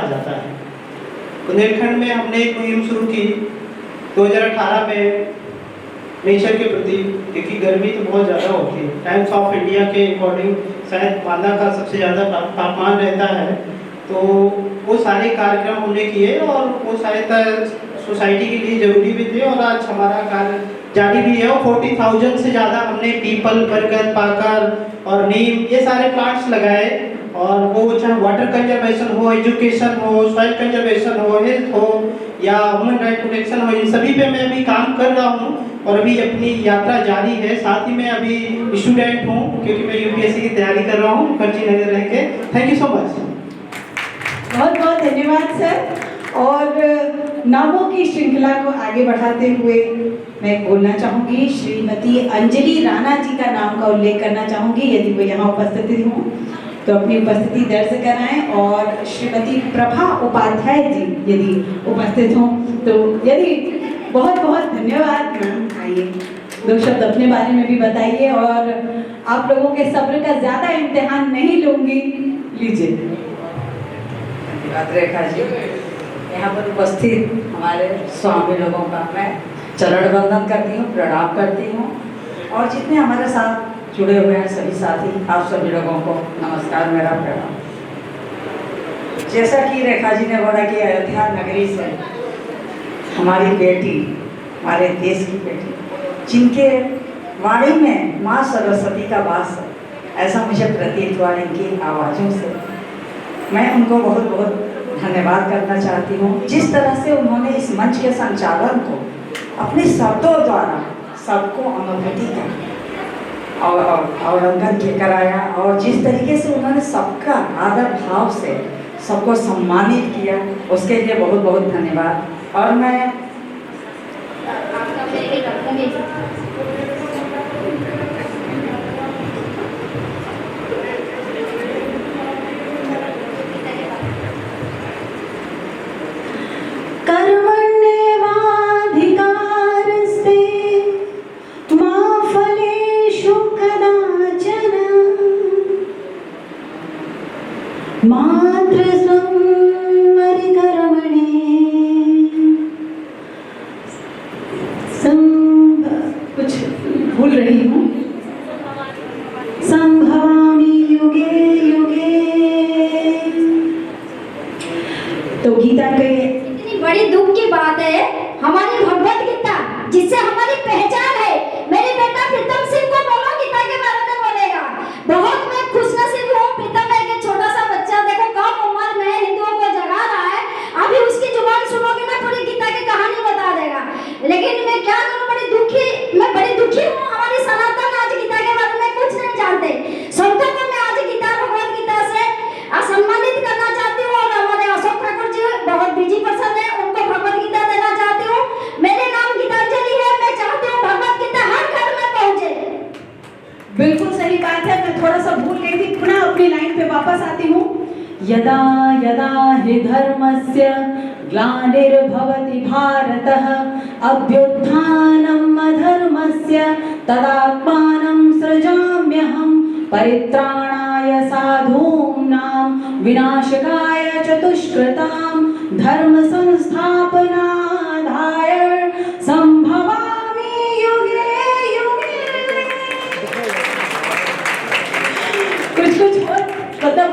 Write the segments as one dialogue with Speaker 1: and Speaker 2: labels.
Speaker 1: आ जाता है। बुंदेलखंड में हमने एक मुहिम शुरू की 2018 में नेचर के प्रति, क्योंकि गर्मी तो बहुत ज़्यादा होती है। टाइम्स ऑफ इंडिया के अकॉर्डिंग शायद मादा का सबसे ज़्यादा तापमान रहता है, तो वो सारे कार्यक्रम हमने किए और वो शायद सोसाइटी के लिए ज़रूरी भी थे और आज हमारा कार्य जारी भी है। और 40,000 से ज़्यादा हमने पीपल, बरगद, पाकर और नीम ये सारे प्लांट्स लगाए। और वो चाहे वाटर कंजर्वेशन हो, एजुकेशन हो, सॉइल कंजर्वेशन हो, हेल्थ हो या ह्यूमन राइट प्रोटेक्शन हो, इन सभी पे मैं अभी काम कर रहा हूँ और अभी अपनी यात्रा जारी है। साथ ही मैं अभी स्टूडेंट हूँ क्योंकि मैं यूपीएससी की तैयारी कर रहा हूँ फर्जी नगर रह के। Thank you so much.
Speaker 2: बहुत बहुत धन्यवाद सर। और नामों की श्रृंखला को आगे बढ़ाते हुए मैं बोलना चाहूँगी, श्रीमती अंजलि राणा जी का नाम का उल्लेख करना चाहूँगी। यदि वो यहाँ उपस्थित हों तो अपनी उपस्थिति दर्ज कराएं। और श्रीमती प्रभा उपाध्याय जी यदि उपस्थित हों तो यदि बहुत बहुत धन्यवाद मैम। आइए दो शब्द अपने बारे में भी बताइए और आप लोगों के सब्र का ज़्यादा इम्तिहान नहीं लूँगी, लीजिए।
Speaker 3: धन्यवाद रेखा जी। यहाँ पर उपस्थित हमारे स्वामी लोगों का मैं चरण वंदन करती हूँ, प्रणाम करती हूँ और जितने हमारे साथ जुड़े हुए हैं सभी साथी, आप सभी लोगों को नमस्कार, मेरा प्रणाम। जैसा कि रेखा जी ने बोला कि अयोध्या नगरी से हमारी बेटी, हमारे देश की बेटी, जिनके वाणी में माँ सरस्वती का वास है, ऐसा मुझे प्रतीत हुआ इनकी आवाज़ों से। मैं उनको बहुत बहुत धन्यवाद करना चाहती हूँ। जिस तरह से उन्होंने इस मंच के संचालन को अपने शब्दों द्वारा सबको अनुभूति का अवलंबन कराया और जिस तरीके से उन्होंने सबका आदर भाव से सबको सम्मानित किया, उसके लिए बहुत बहुत धन्यवाद। और मैं
Speaker 2: कुछ भूल रही हूँ। संभवामि युगे युगे। तो गीता के
Speaker 4: इतनी बड़ी दुख की बात है, हमारी भगवत गीता जिससे हमारी पहचान है। मेरे बेटा प्रीतम सिंह को बोलो गीता के बारे में बोलेगा। बहुत मैं खुशनसीब हूँ। प्रीतम एक छोटा सा बच्चा, देखो कम उम्र में हिंदुओं को जगा रहा है। अभी उसकी जुबान सुनोगे ना पूरी गीता की कहानी बता देगा। लेकिन मैं क्या करूँ, मैं बड़ी दुखी हूँ। हमारी सनातन आज गीता के बारे में कुछ नहीं जानते। संतों को मैं आज गीता, भगवत गीता से सम्मानित करना चाहती हूँ। और हमारे अशोक ठाकुर जी बहुत बिजी पर्सन है, उनको भगवत गीता देना चाहती हूँ। मेरे नाम गीतांजलि है। मैं चाहती हूँ भगवत गीता हर घर में पहुँचे।
Speaker 2: बिल्कुल सही बात है। मैं थोड़ा सा भूल गई थी, पुनः अपनी लाइन पे वापस आती हूँ। यदा यदा हि धर्मस्य ग्लानिर्भवति भारतः अभ्युत्थानम् अधर्मस्य तदात्मानं सृजाम्यहम् परित्राणाय साधूनां विनाशकाय च दुष्कृतां धर्म संस्थापनार्थाय संभवामि युगे युगे। कुछ मतलब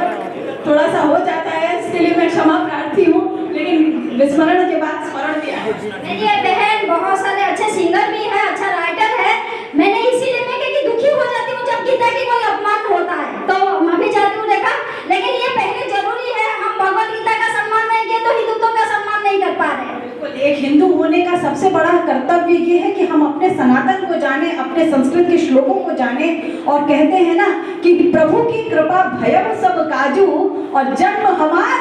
Speaker 2: थोड़ा सा हो जाता है, इसके लिए मैं क्षमा प्रार्थी हूँ, लेकिन विस्मरण के बाद स्मरण भी आया।
Speaker 4: मेरी ये बहन बहुत सारे अच्छे सिंगर भी है, अच्छा राइटर है। मैंने इसीलिए मैं कि दुखी हो जाती हूँ जब गीता की कोई अपमान होता है, तो मैं भी चाहती हूँ देखा। लेकिन ये पहले जरूरी है, हम भगवत गीता का सम्मान नहीं किए तो हिंदुत्व का सम्मान नहीं कर पा रहे।
Speaker 2: बिल्कुल, एक हिंदू होने का सबसे बड़ा कर्तव्य ये है कि हम अपने सनातन को जाने, अपने संस्कृत के श्लोकों को जाने। और कहते हैं ना कि प्रभु की कृपा भयम सब काजू और जन्म हमार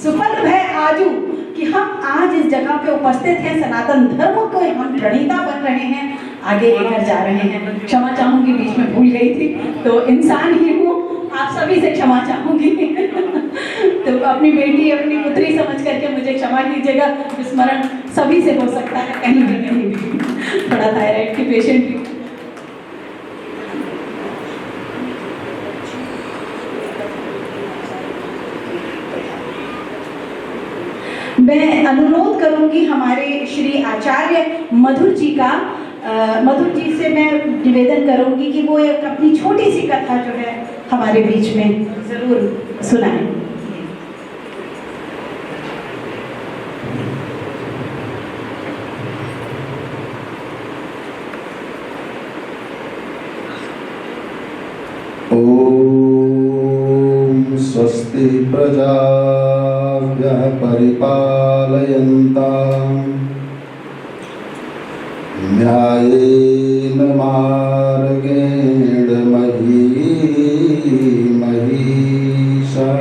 Speaker 2: सुफल भय आजू, कि हम आज इस जगह पे उपस्थित हैं, सनातन धर्म को हम प्रणीता बन रहे हैं, आगे लेकर जा रहे हैं। क्षमा चाहूंगी, बीच में भूल गई थी, तो इंसान ही हूँ, आप सभी से क्षमा चाहूंगी। तो अपनी बेटी, अपनी पुत्री समझ करके मुझे क्षमा कीजिएगा। विस्मरण सभी से हो सकता है, कहीं भी कहीं भी। थोड़ा थायराइड की पेशेंट भी। मैं अनुरोध करूंगी हमारे श्री आचार्य मधुर जी का, मधुर जी से मैं निवेदन करूंगी कि वो एक अपनी छोटी सी कथा जो है हमारे बीच में जरूर सुनाएं।
Speaker 5: ओम स्वस्ति प्रजाभ्यः परिपालयन्ताम् न्यायेन मार्गेण महीषा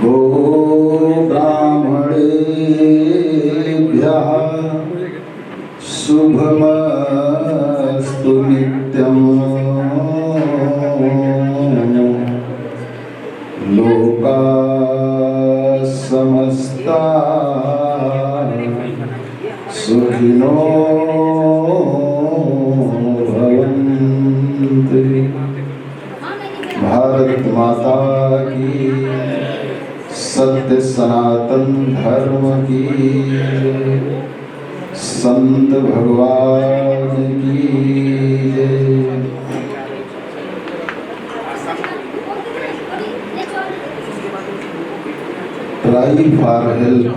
Speaker 5: गोब्राह्मणेभ्यः शुभमस्तु नित्यम् लोकाः समस्ताः सुखिनो भवन्तु। भारत माता की, सत्य सनातन धर्म की, संत भगवान की जय। ट्राई फॉर हेल्प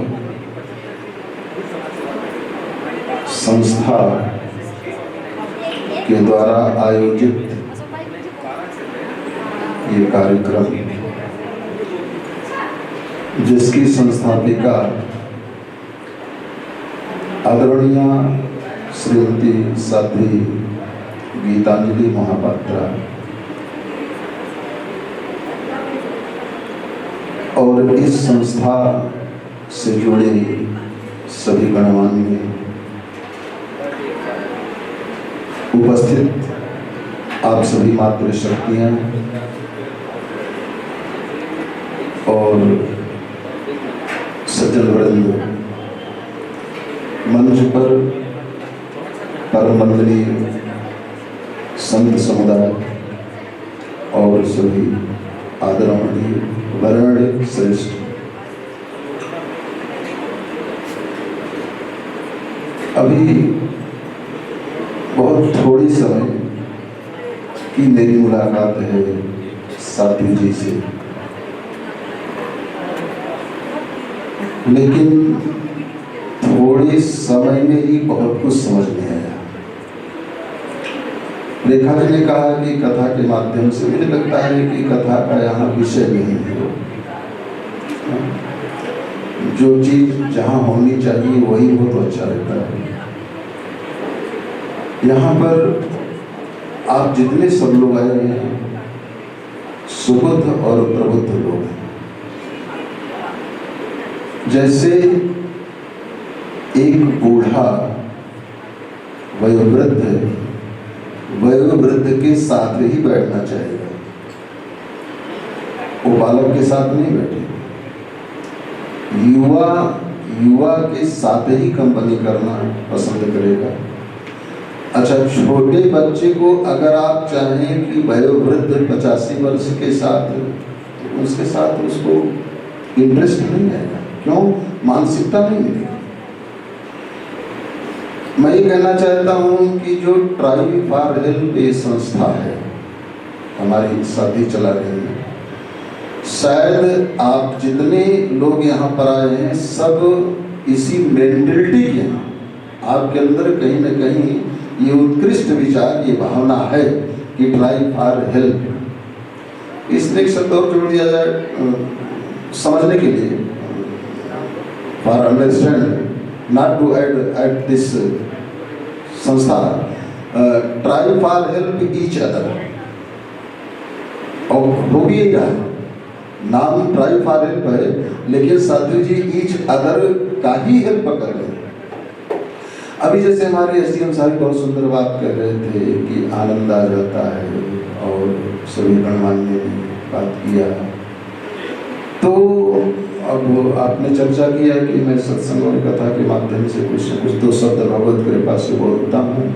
Speaker 5: संस्था के द्वारा आयोजित ये कार्यक्रम, जिसकी संस्थापिका आदरणीय श्रीमती साध्वी गीतांजलि महापात्रा और इस संस्था से जुड़े सभी गणमान्य उपस्थित आप सभी मातृशक्तियां और सज्जन वृंद, मंच पर परम वंदनीय संत समुदाय और सभी आदरणीय वर्ण श्रेष्ठ, अभी बहुत थोड़ी समय की मेरी मुलाकात है साध्वी जी से, लेकिन थोड़े समय में ही बहुत कुछ समझ में आया। रेखा जी ने कहा कि कथा के माध्यम से, मुझे लगता है कि कथा का यहाँ विषय नहीं है। जो चीज जहाँ होनी चाहिए वही हो तो अच्छा रहता है। यहाँ पर आप जितने सब लोग आए हैं सुबुद्ध और प्रबुद्ध लोग हैं। जैसे एक बूढ़ा वयोवृद्ध के साथ ही बैठना चाहेगा, वो बालक के साथ नहीं बैठेगा। युवा के साथ ही कंपनी करना पसंद करेगा। अच्छा, छोटे बच्चे को अगर आप चाहें कि वयोवृद्ध 85 वर्ष के साथ, उसके साथ उसको इंटरेस्ट नहीं आएगा। क्यों? मानसिकता नहीं मिलेगी। मैं ये कहना चाहता हूँ कि जो ट्राई फॉर हेल्प ये संस्था है हमारी साथी चला रही है, शायद आप जितने लोग यहाँ पर आए हैं सब इसी मेंटलिटी के हैं। आपके अंदर कहीं न कहीं ये उत्कृष्ट विचार, ये भावना है कि ट्राई फॉर हेल्प। इसलिए एक शब्द और जोड़ दिया जाए समझने के लिए, for understand, not to add this संस्था, try for help each other. और वो भी यही है, नाम ट्राई फॉर हेल्प है, लेकिन साध्वी जी ईच अदर का ही हेल्प कर रहे हैं। अभी जैसे हमारे एसडीएम साहब बहुत सुंदर बात कर रहे थे कि आनंद आ जाता है, और सभी गणमान्य ने बात किया। तो अब आपने चर्चा किया कि मैं सत्संग और कथा के माध्यम से कुछ न कुछ दो शब्द भगवत कृपा से बोलता हूँ।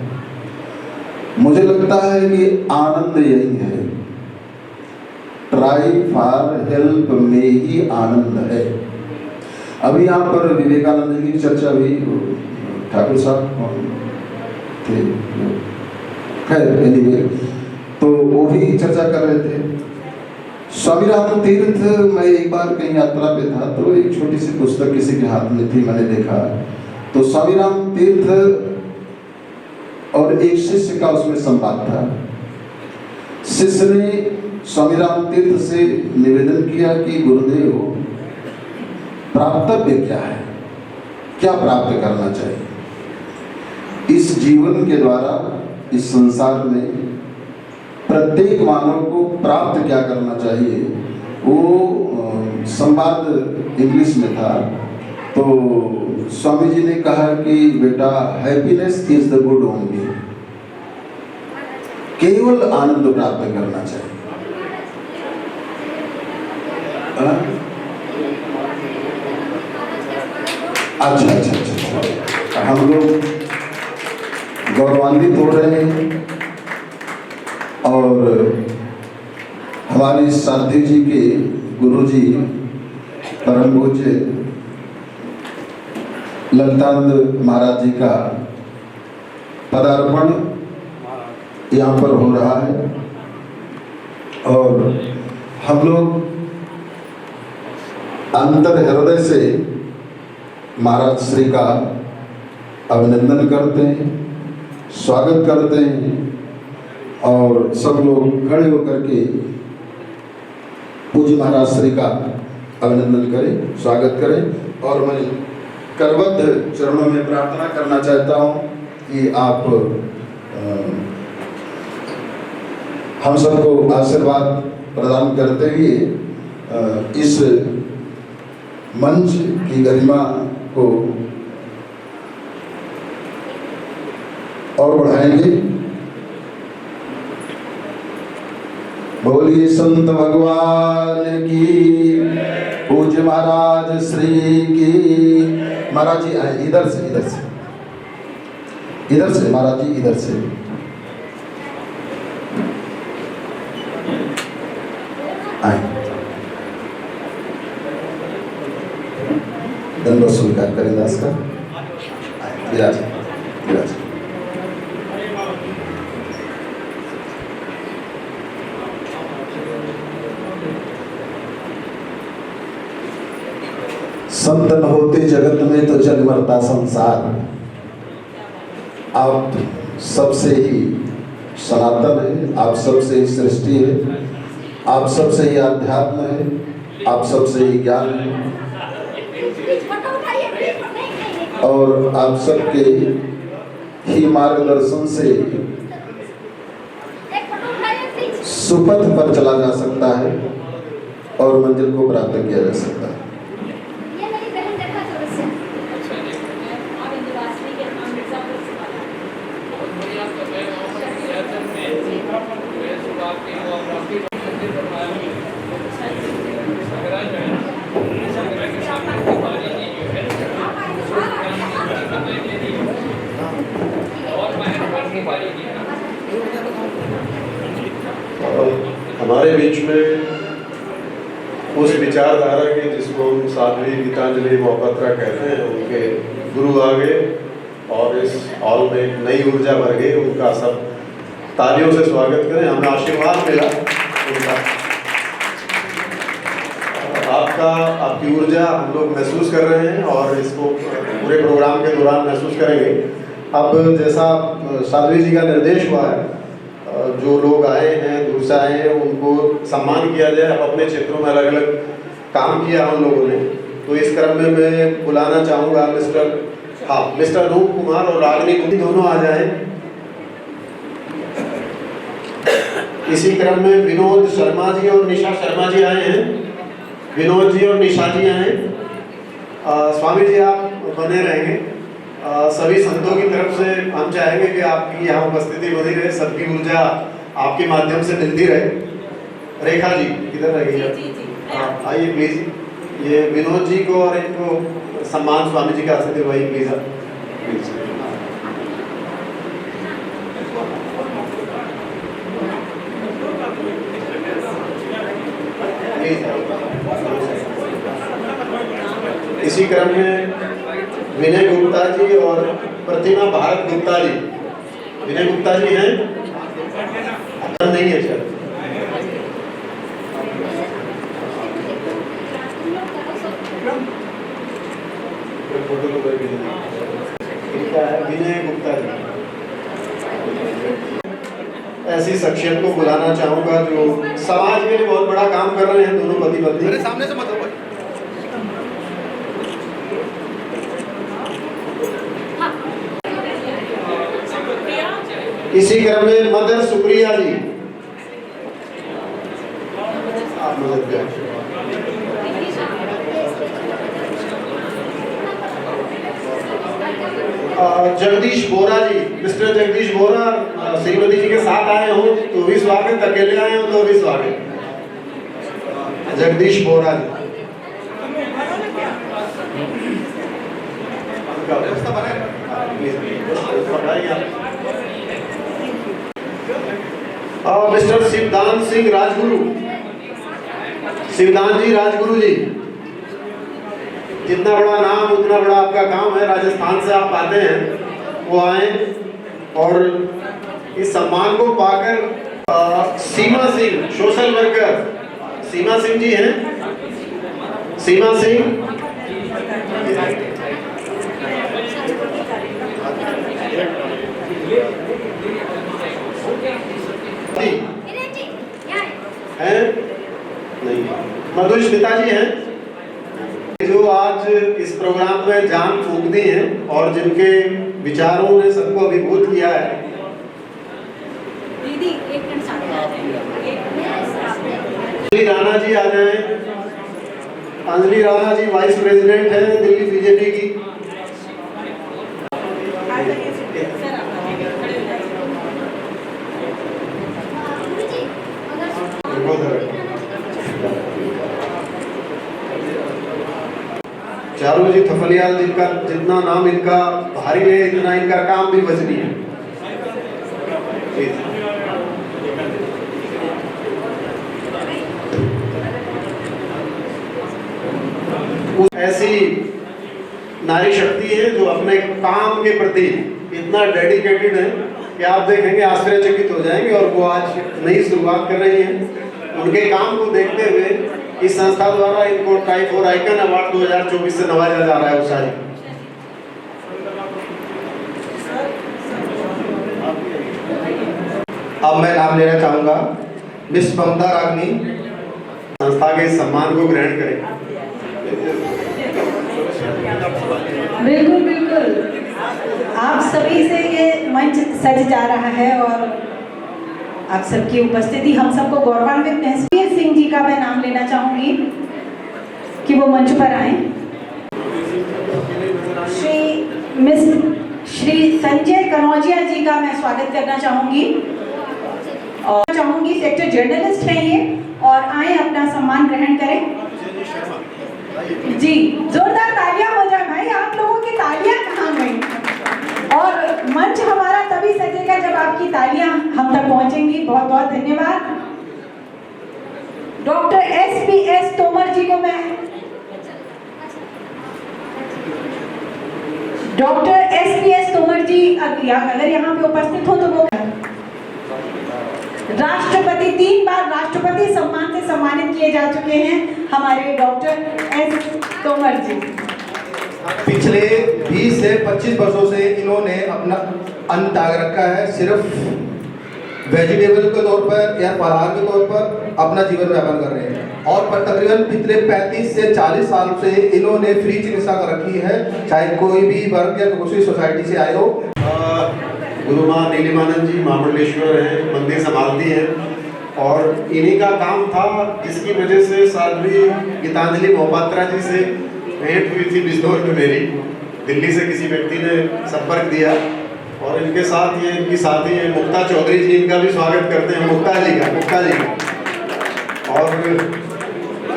Speaker 5: मुझे लगता है कि आनंद यही है, ट्राई फॉर हेल्प में ही आनंद है। अभी यहाँ पर विवेकानंद जी की चर्चा हुई, ठाकुर साहब थे, खैर एनीवे, तो वो भी चर्चा कर रहे थे। स्वामी राम तीर्थ, मैं एक बार कहीं यात्रा पे था तो एक छोटी सी पुस्तक किसी के हाथ में थी, मैंने देखा तो स्वामी राम तीर्थ और एक शिष्य का उसमें संवाद था। शिष्य ने स्वामी राम तीर्थ से निवेदन किया कि गुरुदेव, प्राप्तव्य क्या है, क्या प्राप्त करना चाहिए इस जीवन के द्वारा, इस संसार में प्रत्येक मानव को प्राप्त क्या करना चाहिए। वो संवाद इंग्लिश में था। तो स्वामी जी ने कहा कि बेटा, happiness is the good only, केवल आनंद प्राप्त करना चाहिए। अच्छा, हम लोग गौरवान्वित हो रहे हैं और हमारे सारथी जी के गुरु जी परम पूज्य ललितानंद महाराज जी का पदार्पण यहाँ पर हो रहा है और हम लोग अंतर हृदय से महाराज श्री का अभिनंदन करते हैं, स्वागत करते हैं और सब लोग खड़े होकर के पूज्य महाराज श्री का अभिनंदन करें, स्वागत करें। और मैं करबद्ध चरणों में प्रार्थना करना चाहता हूँ कि आप हम सबको आशीर्वाद प्रदान करते हुए इस मंच की गरिमा को और बढ़ाएंगे। बोलिए संत भगवान की, पूज्य महाराज श्री की। महाराज जी आए इधर से, इधर से, इधर से महाराज जी, इधर से। आए दंडों स्वीकार करें दास का। विराज विराज। संत न होते जगत में तो जग मरता संसार। आप सबसे ही सनातन है, आप सबसे ही सृष्टि है, आप सबसे ही आध्यात्म है, आप सबसे ही ज्ञान है और आप सबके ही मार्गदर्शन से सुपथ पर चला जा सकता है और मंजिल को प्राप्त किया जा सकता है।
Speaker 6: हमारे बीच में उस विचारधारा के जिसको हम साध्वी गीतांजलि मोहपत्रा कहते हैं, उनके गुरु आ गए और इस हॉल में एक नई ऊर्जा भर गई। उनका सब तालियों से स्वागत करें, हमें आशीर्वाद मिला उनका। आपकी ऊर्जा हम लोग महसूस कर रहे हैं और इसको पूरे प्रोग्राम के दौरान महसूस करेंगे। अब जैसा साध्वी जी का निर्देश हुआ है, जो लोग आए हैं, दूर से आए हैं, उनको सम्मान किया जाए। अब अपने क्षेत्रों में अलग अलग काम किया हम लोगों ने, तो इस क्रम में मैं बुलाना चाहूँगा मिस्टर रूप कुमार और रागिनी गुप्ती दोनों आ जाएं। इसी क्रम में विनोद शर्मा जी और निशा शर्मा जी आए हैं। विनोद जी और निशा जी आए। स्वामी जी आप बने रहेंगे। सभी संतों की तरफ से हम चाहेंगे कि आपकी यहाँ उपस्थिति बनी रहे, सबकी ऊर्जा आपके माध्यम से मिलती रहे। रेखा जी किधर रहेगी? आइए प्लीज। ये विनोद जी को और इनको सम्मान स्वामी जी का हाथ से दिलवाइए प्लीज। इसी क्रम में विनय गुप्ता जी और प्रतिमा भारत गुप्ता जी। विनय गुप्ता जी हैं? नहीं है सर। विनय गुप्ता जी। ऐसी शख्सियत को बुलाना चाहूंगा जो समाज के लिए बहुत बड़ा काम कर रहे हैं, दोनों पति पत्नी। सामने से मत हो। इसी क्रम में मदर सुप्रिया जी, आप मदद करें। जगदीश बोरा जी, मिस्टर जगदीश बोरा श्रीमती जी के साथ आए हो तो भी स्वागत, अकेले आए हो तो भी स्वागत। जगदीश बोरा जी। मिस्टर शिवदान सिंह राजगुरु, शिवदान जी राजगुरु जी। जितना बड़ा नाम उतना बड़ा आपका काम है, राजस्थान से आप आते हैं, वो आए और इस सम्मान को पाकर सीमा सिंह सोशल वर्कर, सीमा सिंह जी हैं, सीमा सिंह। हैं? नहीं, मधुस्मिता जी हैं जो आज इस प्रोग्राम में जान फूंक दी हैं और जिनके विचारों ने सबको अभिभूत किया है। अंजलि राणा जी आ जाएं। अंजलि राणा जी वाइस प्रेसिडेंट हैं दिल्ली बीजेपी की। चारों जी थपलियाल, जिनका जितना नाम इनका भारी है इतना इनका काम भी वजनी है। ऐसी नारी शक्ति है जो अपने काम के प्रति इतना डेडिकेटेड है कि आप देखेंगे आश्चर्यचकित हो जाएंगे। और वो आज नई शुरुआत कर रही हैं। उनके काम को देखते हुए इस संस्था द्वारा इनको टाइप और आइकन अवार्ड 2024 से नवाजा जा रहा है। उषा जी,
Speaker 7: अब मैं नाम लेना चाहूंगा मिस ममता रागनी।
Speaker 6: संस्था के सम्मान को ग्रहण करें।
Speaker 2: बिल्कुल बिल्कुल, आप सभी से ये मंच सज जा रहा है और आप सबकी उपस्थिति हम सबको गौरवान्वित है। सिंह जी का मैं नाम लेना चाहूंगी कि वो मंच पर आए। श्री संजय कनौजिया जी का मैं स्वागत करना चाहूंगी और चाहूंगी सेक्टर जर्नलिस्ट हैं ये, और आए अपना सम्मान ग्रहण करें। जी, जोरदार तालियां हो जाए भाई, आप लोगों की तालियां कहाँ गई? और मंच हमारा तभी सजेगा जब आपकी तालियां हम तक पहुंचेंगी। बहुत बहुत धन्यवाद। डॉक्टर SPS तोमर जी को मैं, डॉक्टर SPS तोमर जी अगर यहाँ पे उपस्थित हो तो वो राष्ट्रपति, 3 बार राष्ट्रपति सम्मान से सम्मानित किए जा चुके हैं हमारे डॉक्टर S तोमर जी।
Speaker 7: पिछले 20 से 25 वर्षों से इन्होंने अपना अन्न त्याग रखा है, सिर्फ वेजिटेबल के तौर पर या फलाहार के तौर पर अपना जीवन यापन कर रहे हैं। और तकरीबन पिछले 35 से 40 साल से इन्होंने फ्री चिकित्सा कर रखी है, चाहे कोई भी वर्ग या कोई सोसाइटी से आए हो।
Speaker 6: गुरु माँ नीलिमानंद जी महामंडलेश्वर हैं, मंदिर संभालती हैं और इन्हीं का काम था जिसकी वजह से साध्वी गीतांजलि मोहपात्रा जी से भेंट हुई थी बिजनौर में मेरी। दिल्ली से किसी व्यक्ति ने संपर्क दिया और इनके साथ ये इनकी साथी है मुक्ता चौधरी जी, इनका भी स्वागत करते हैं। मुक्ता जी का और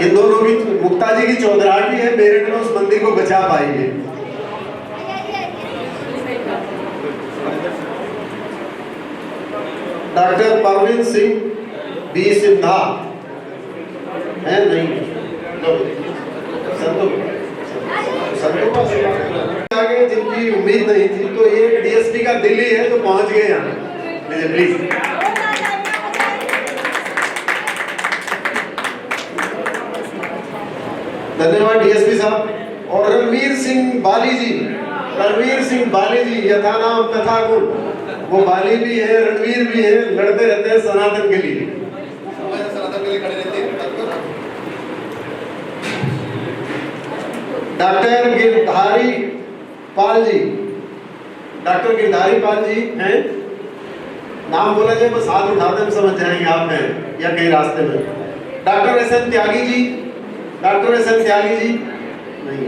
Speaker 6: इन दोनों की, मुक्ता जी की चौधराटी है मेरठ में, उस मंदिर को बचा पाई है। डॉक्टर परवीन सिंह बी सिन्हा है नहीं, संतों का सेवा करना आगे जिनकी उम्मीद नहीं थी, तो ये डीएसपी का दिल्ली है तो पहुंच गए यहाँ। प्लीज धन्यवाद डीएसपी साहब। और रणवीर सिंह बाली जी यथा नाम तथा गुण, वो बाली भी है रणवीर भी है, लड़ते रहते हैं सनातन के लिए। डॉक्टर गिरधारी पाल जी हैं, नाम बोला जाए बस हाथ उठाते हम समझ जाएंगे आप हैं या कहीं रास्ते में। Doctor S N Tyagi ji नहीं,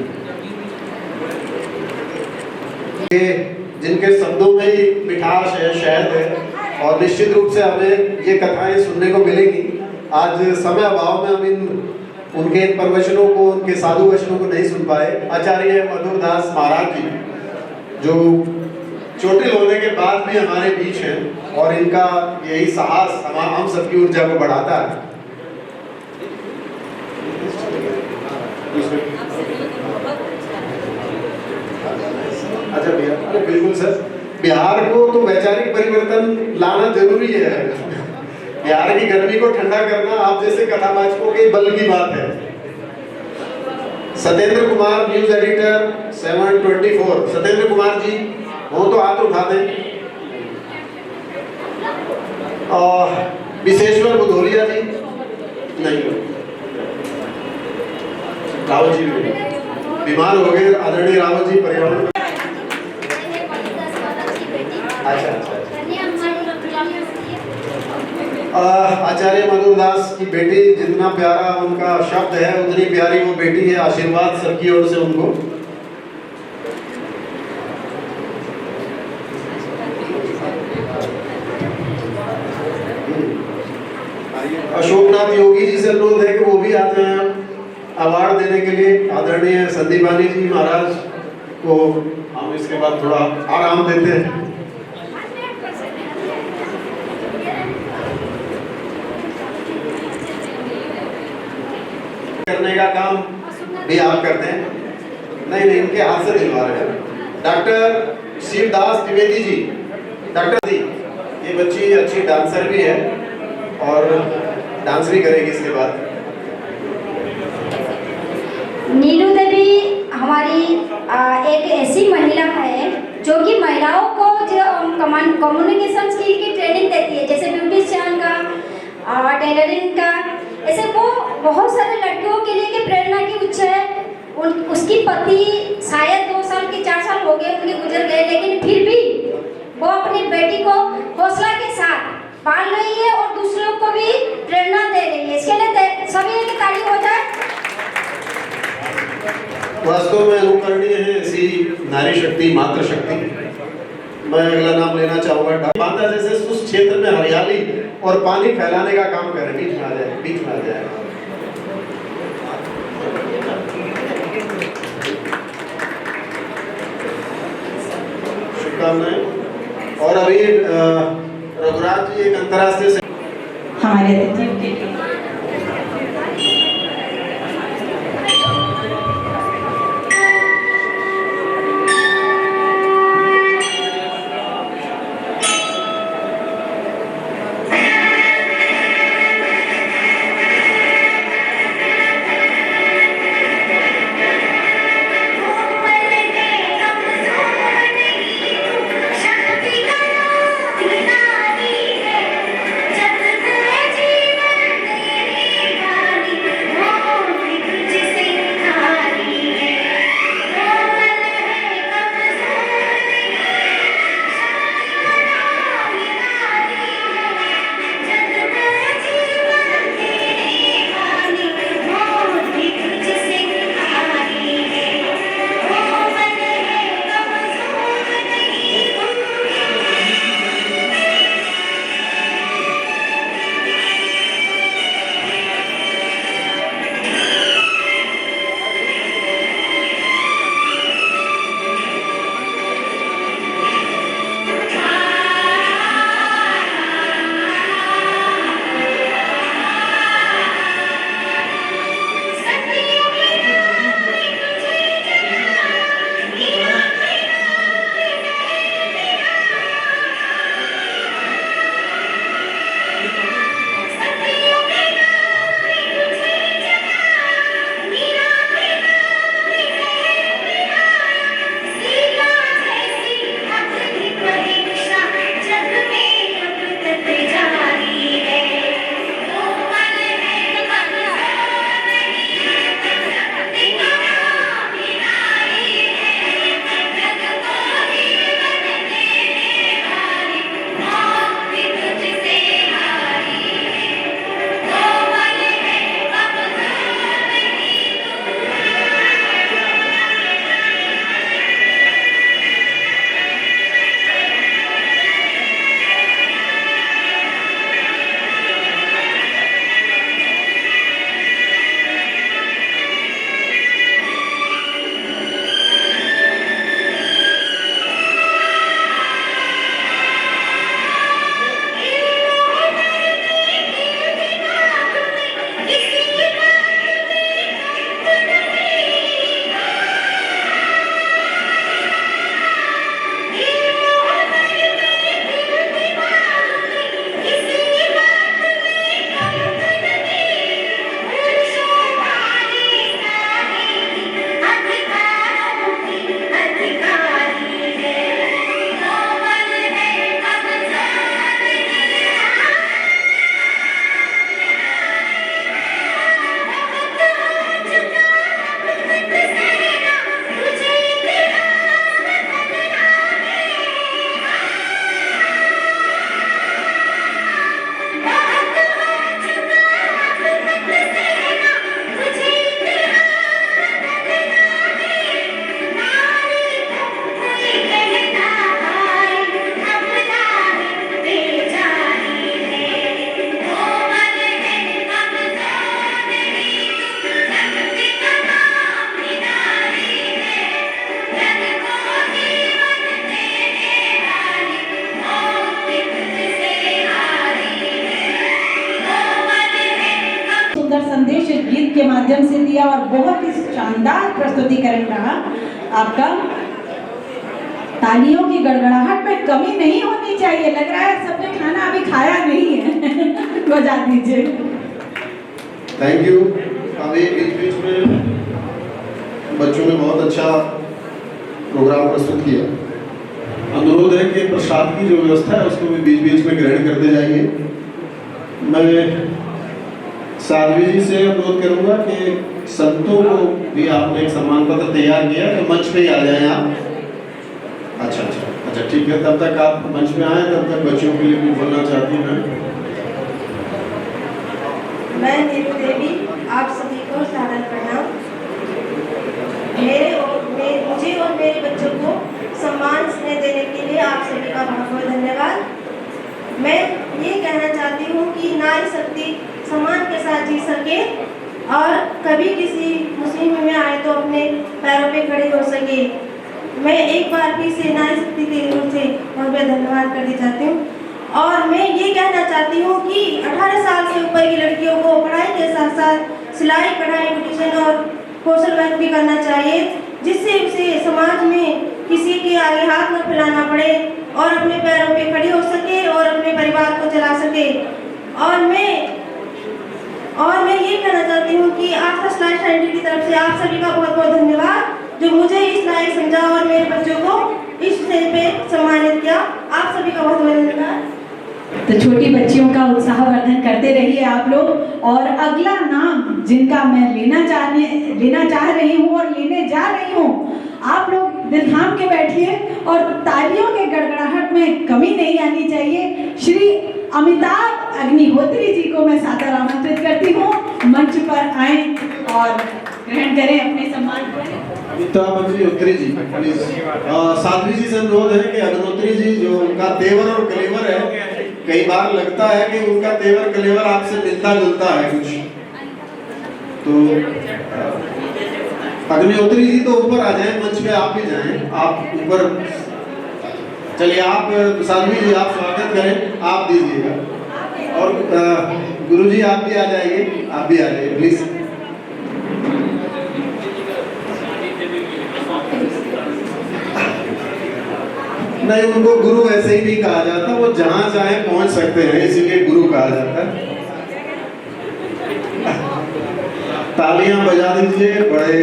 Speaker 6: ये जिनके शब्दों में ही मिठास है, शहद है, और निश्चित रूप से हमें ये कथाएं सुनने को मिलेंगी। आज समय अभाव में हम उनके इन प्रवचनों को, उनके साधु वचनों को नहीं सुन पाए। आचार्य मधुरदास महाराज जी जो चोटिल होने के बाद भी हमारे बीच हैं, और इनका यही साहस हम सबकी ऊर्जा को बढ़ाता है। अच्छा भैया, अरे बिल्कुल सर, बिहार को तो वैचारिक परिवर्तन लाना जरूरी है। बिहार की गर्मी को ठंडा करना आप जैसे कथावाचकों के बल की बात है। सत्येंद्र कुमार न्यूज एडिटर 724, सत्येंद्र कुमार जी हो तो हाथ उठा दें। और विशेश्वर बुधोलिया जी नहीं, रावत जी बीमार हो गए, आदरणीय रावत जी पर्यावरण। अच्छा आचार्य मधुरदास की बेटी, जितना प्यारा उनका शब्द है उतनी प्यारी वो बेटी है। आशीर्वाद सबकी ओर से उनको। अशोकनाथ योगी जी से अनुरोध है कि वो भी आते हैं अवार्ड देने के लिए। आदरणीय संदीपानी जी महाराज को हम इसके बाद थोड़ा आराम देते हैं। करने का काम भी आप करते हैं। नहीं, इनके हाथ से दिलवा रहे हैं। डॉक्टर शिवदास द्विवेदी जी, डॉक्टर जी, ये बच्ची अच्छी डांसर भी है और डांस भी करेगी इसके बाद।
Speaker 4: नीलू देवी हमारी एक ऐसी महिला है जो कि महिलाओं को जो कम्युनिकेशन स्किल की ट्रेनिंग देती है, जैसे ब्यूटिशियन का, टेलरिंग का, ऐसे वो बहुत सारे लड़कियों के लिए कि प्रेरणा की उच्च है। उसकी पति शायद 2 साल के 4 साल हो गए उनके गुजर गए, लेकिन फिर भी वो अपनी बेटी को हौसला के साथ पाल रही है और दूसरों को भी प्रेरणा दे रही है। इसके लिए सभी की तारीफ हो जाए।
Speaker 6: वास्तव में अनुकरणीय है ऐसी नारी शक्ति, मातृशक्ति। मैं अगला नाम लेना चाहूंगा। बांदा जैसे उस क्षेत्र में हरियाली और पानी फैलाने का काम करें। बीच में आ जाए। शुभकामनाएं। और अभी रघुराज जी एक अंतर्राष्ट्रीय
Speaker 2: हमारे अतिथियों के लिए
Speaker 8: शक्ति का नाम नारी है, जग में जीवन
Speaker 2: माध्यम से दिया और बहुत ही शानदार प्रस्तुतिकरण रहा आपका। तालियों की गड़गड़ाहट में कमी नहीं होनी चाहिए। लग रहा है सबने खाना अभी खाया नहीं है। बजा दीजिए।
Speaker 6: Thank you. अभी बीच बीच में बच्चों ने बहुत अच्छा प्रोग्राम प्रस्तुत किया। अनुरोध है कि प्रसाद की जो व्यवस्था है उसको भी बीच बीच में ग्रहण करते जाइए। मैं साध्वी जी से अनुरोध करूंगा कि संतों को भी आपने एक सम्मान पत्र तैयार किया तो मंच पे ही आ जाएं आप। अच्छा ठीक है, तब तक आप मंच में आए, तब तक बच्चों के लिए भी बोलना चाहती हूँ
Speaker 8: मैं नीरू देवी, आप सभी को सादर प्रणाम। मुझे और मेरे बच्चों को सम्मान स्नेह देने के लिए आप सभी का बहुत बहुत धन्यवाद। मैं ये कहना चाहती हूँ कि नारी शक्ति सम्मान के साथ जी सके और कभी किसी मुसीबत में आए तो अपने पैरों पे खड़े हो सके। मैं एक बार फिर से नारी शक्ति के ओर से बहुत बहुत धन्यवाद करना चाहती हूँ। और मैं ये कहना चाहती हूँ कि 18 साल से ऊपर की लड़कियों को पढ़ाई के साथ साथ सिलाई कढ़ाई ब्यूटिशियन और कौशल वर्क भी करना चाहिए, जिससे उसे समाज में किसी के आगे हाथ न फैलाना पड़े और अपने पैरों पे खड़ी हो सके और अपने परिवार को चला सके। और मैं ये कहना चाहती हूँ कि आस्था सिलाई सेंटर की तरफ से आप सभी का बहुत बहुत धन्यवाद, जो मुझे इस लायक समझा और मेरे बच्चों को इस स्टेज पे सम्मानित किया। आप सभी का बहुत बहुत धन्यवाद।
Speaker 2: तो छोटी बच्चियों का उत्साहवर्धन करते रहिए आप लोग। और अगला नाम जिनका मैं लेना चाह रही हूँ और लेने जा रही हूँ, आप लोग दिल थाम के बैठिए और तालियों के गड़गड़ाहट में कमी नहीं आनी चाहिए। श्री अमिताभ अग्निहोत्री जी को मैं सादर आमंत्रित करती हूँ, मंच पर आए और ग्रहण करें अपने सम्मान को।
Speaker 6: अमिताभ अग्निहोत्री जी प्लीज। साध्वी जी से अनुरोध है कि अग्निहोत्री जी जो उनका तेवर और कलेवर है, कई बार लगता है कि उनका तेवर कलेवर आपसे मिलता जुलता है कुछ, तो अग्निहोत्री जी तो ऊपर आ जाएं, मंच पे आप भी जाएं, आप ऊपर चलिए। आप साध्वी जी आप स्वागत करें, आप दीजिएगा। और गुरुजी आप भी आ जाइए, आप भी आ जाइए प्लीज। नहीं, उनको गुरु ऐसे ही नहीं कहा जाता, वो जहां चाहे पहुंच सकते हैं, इसीलिए गुरु कहा जाता है। तालियां बजा दीजिए। बड़े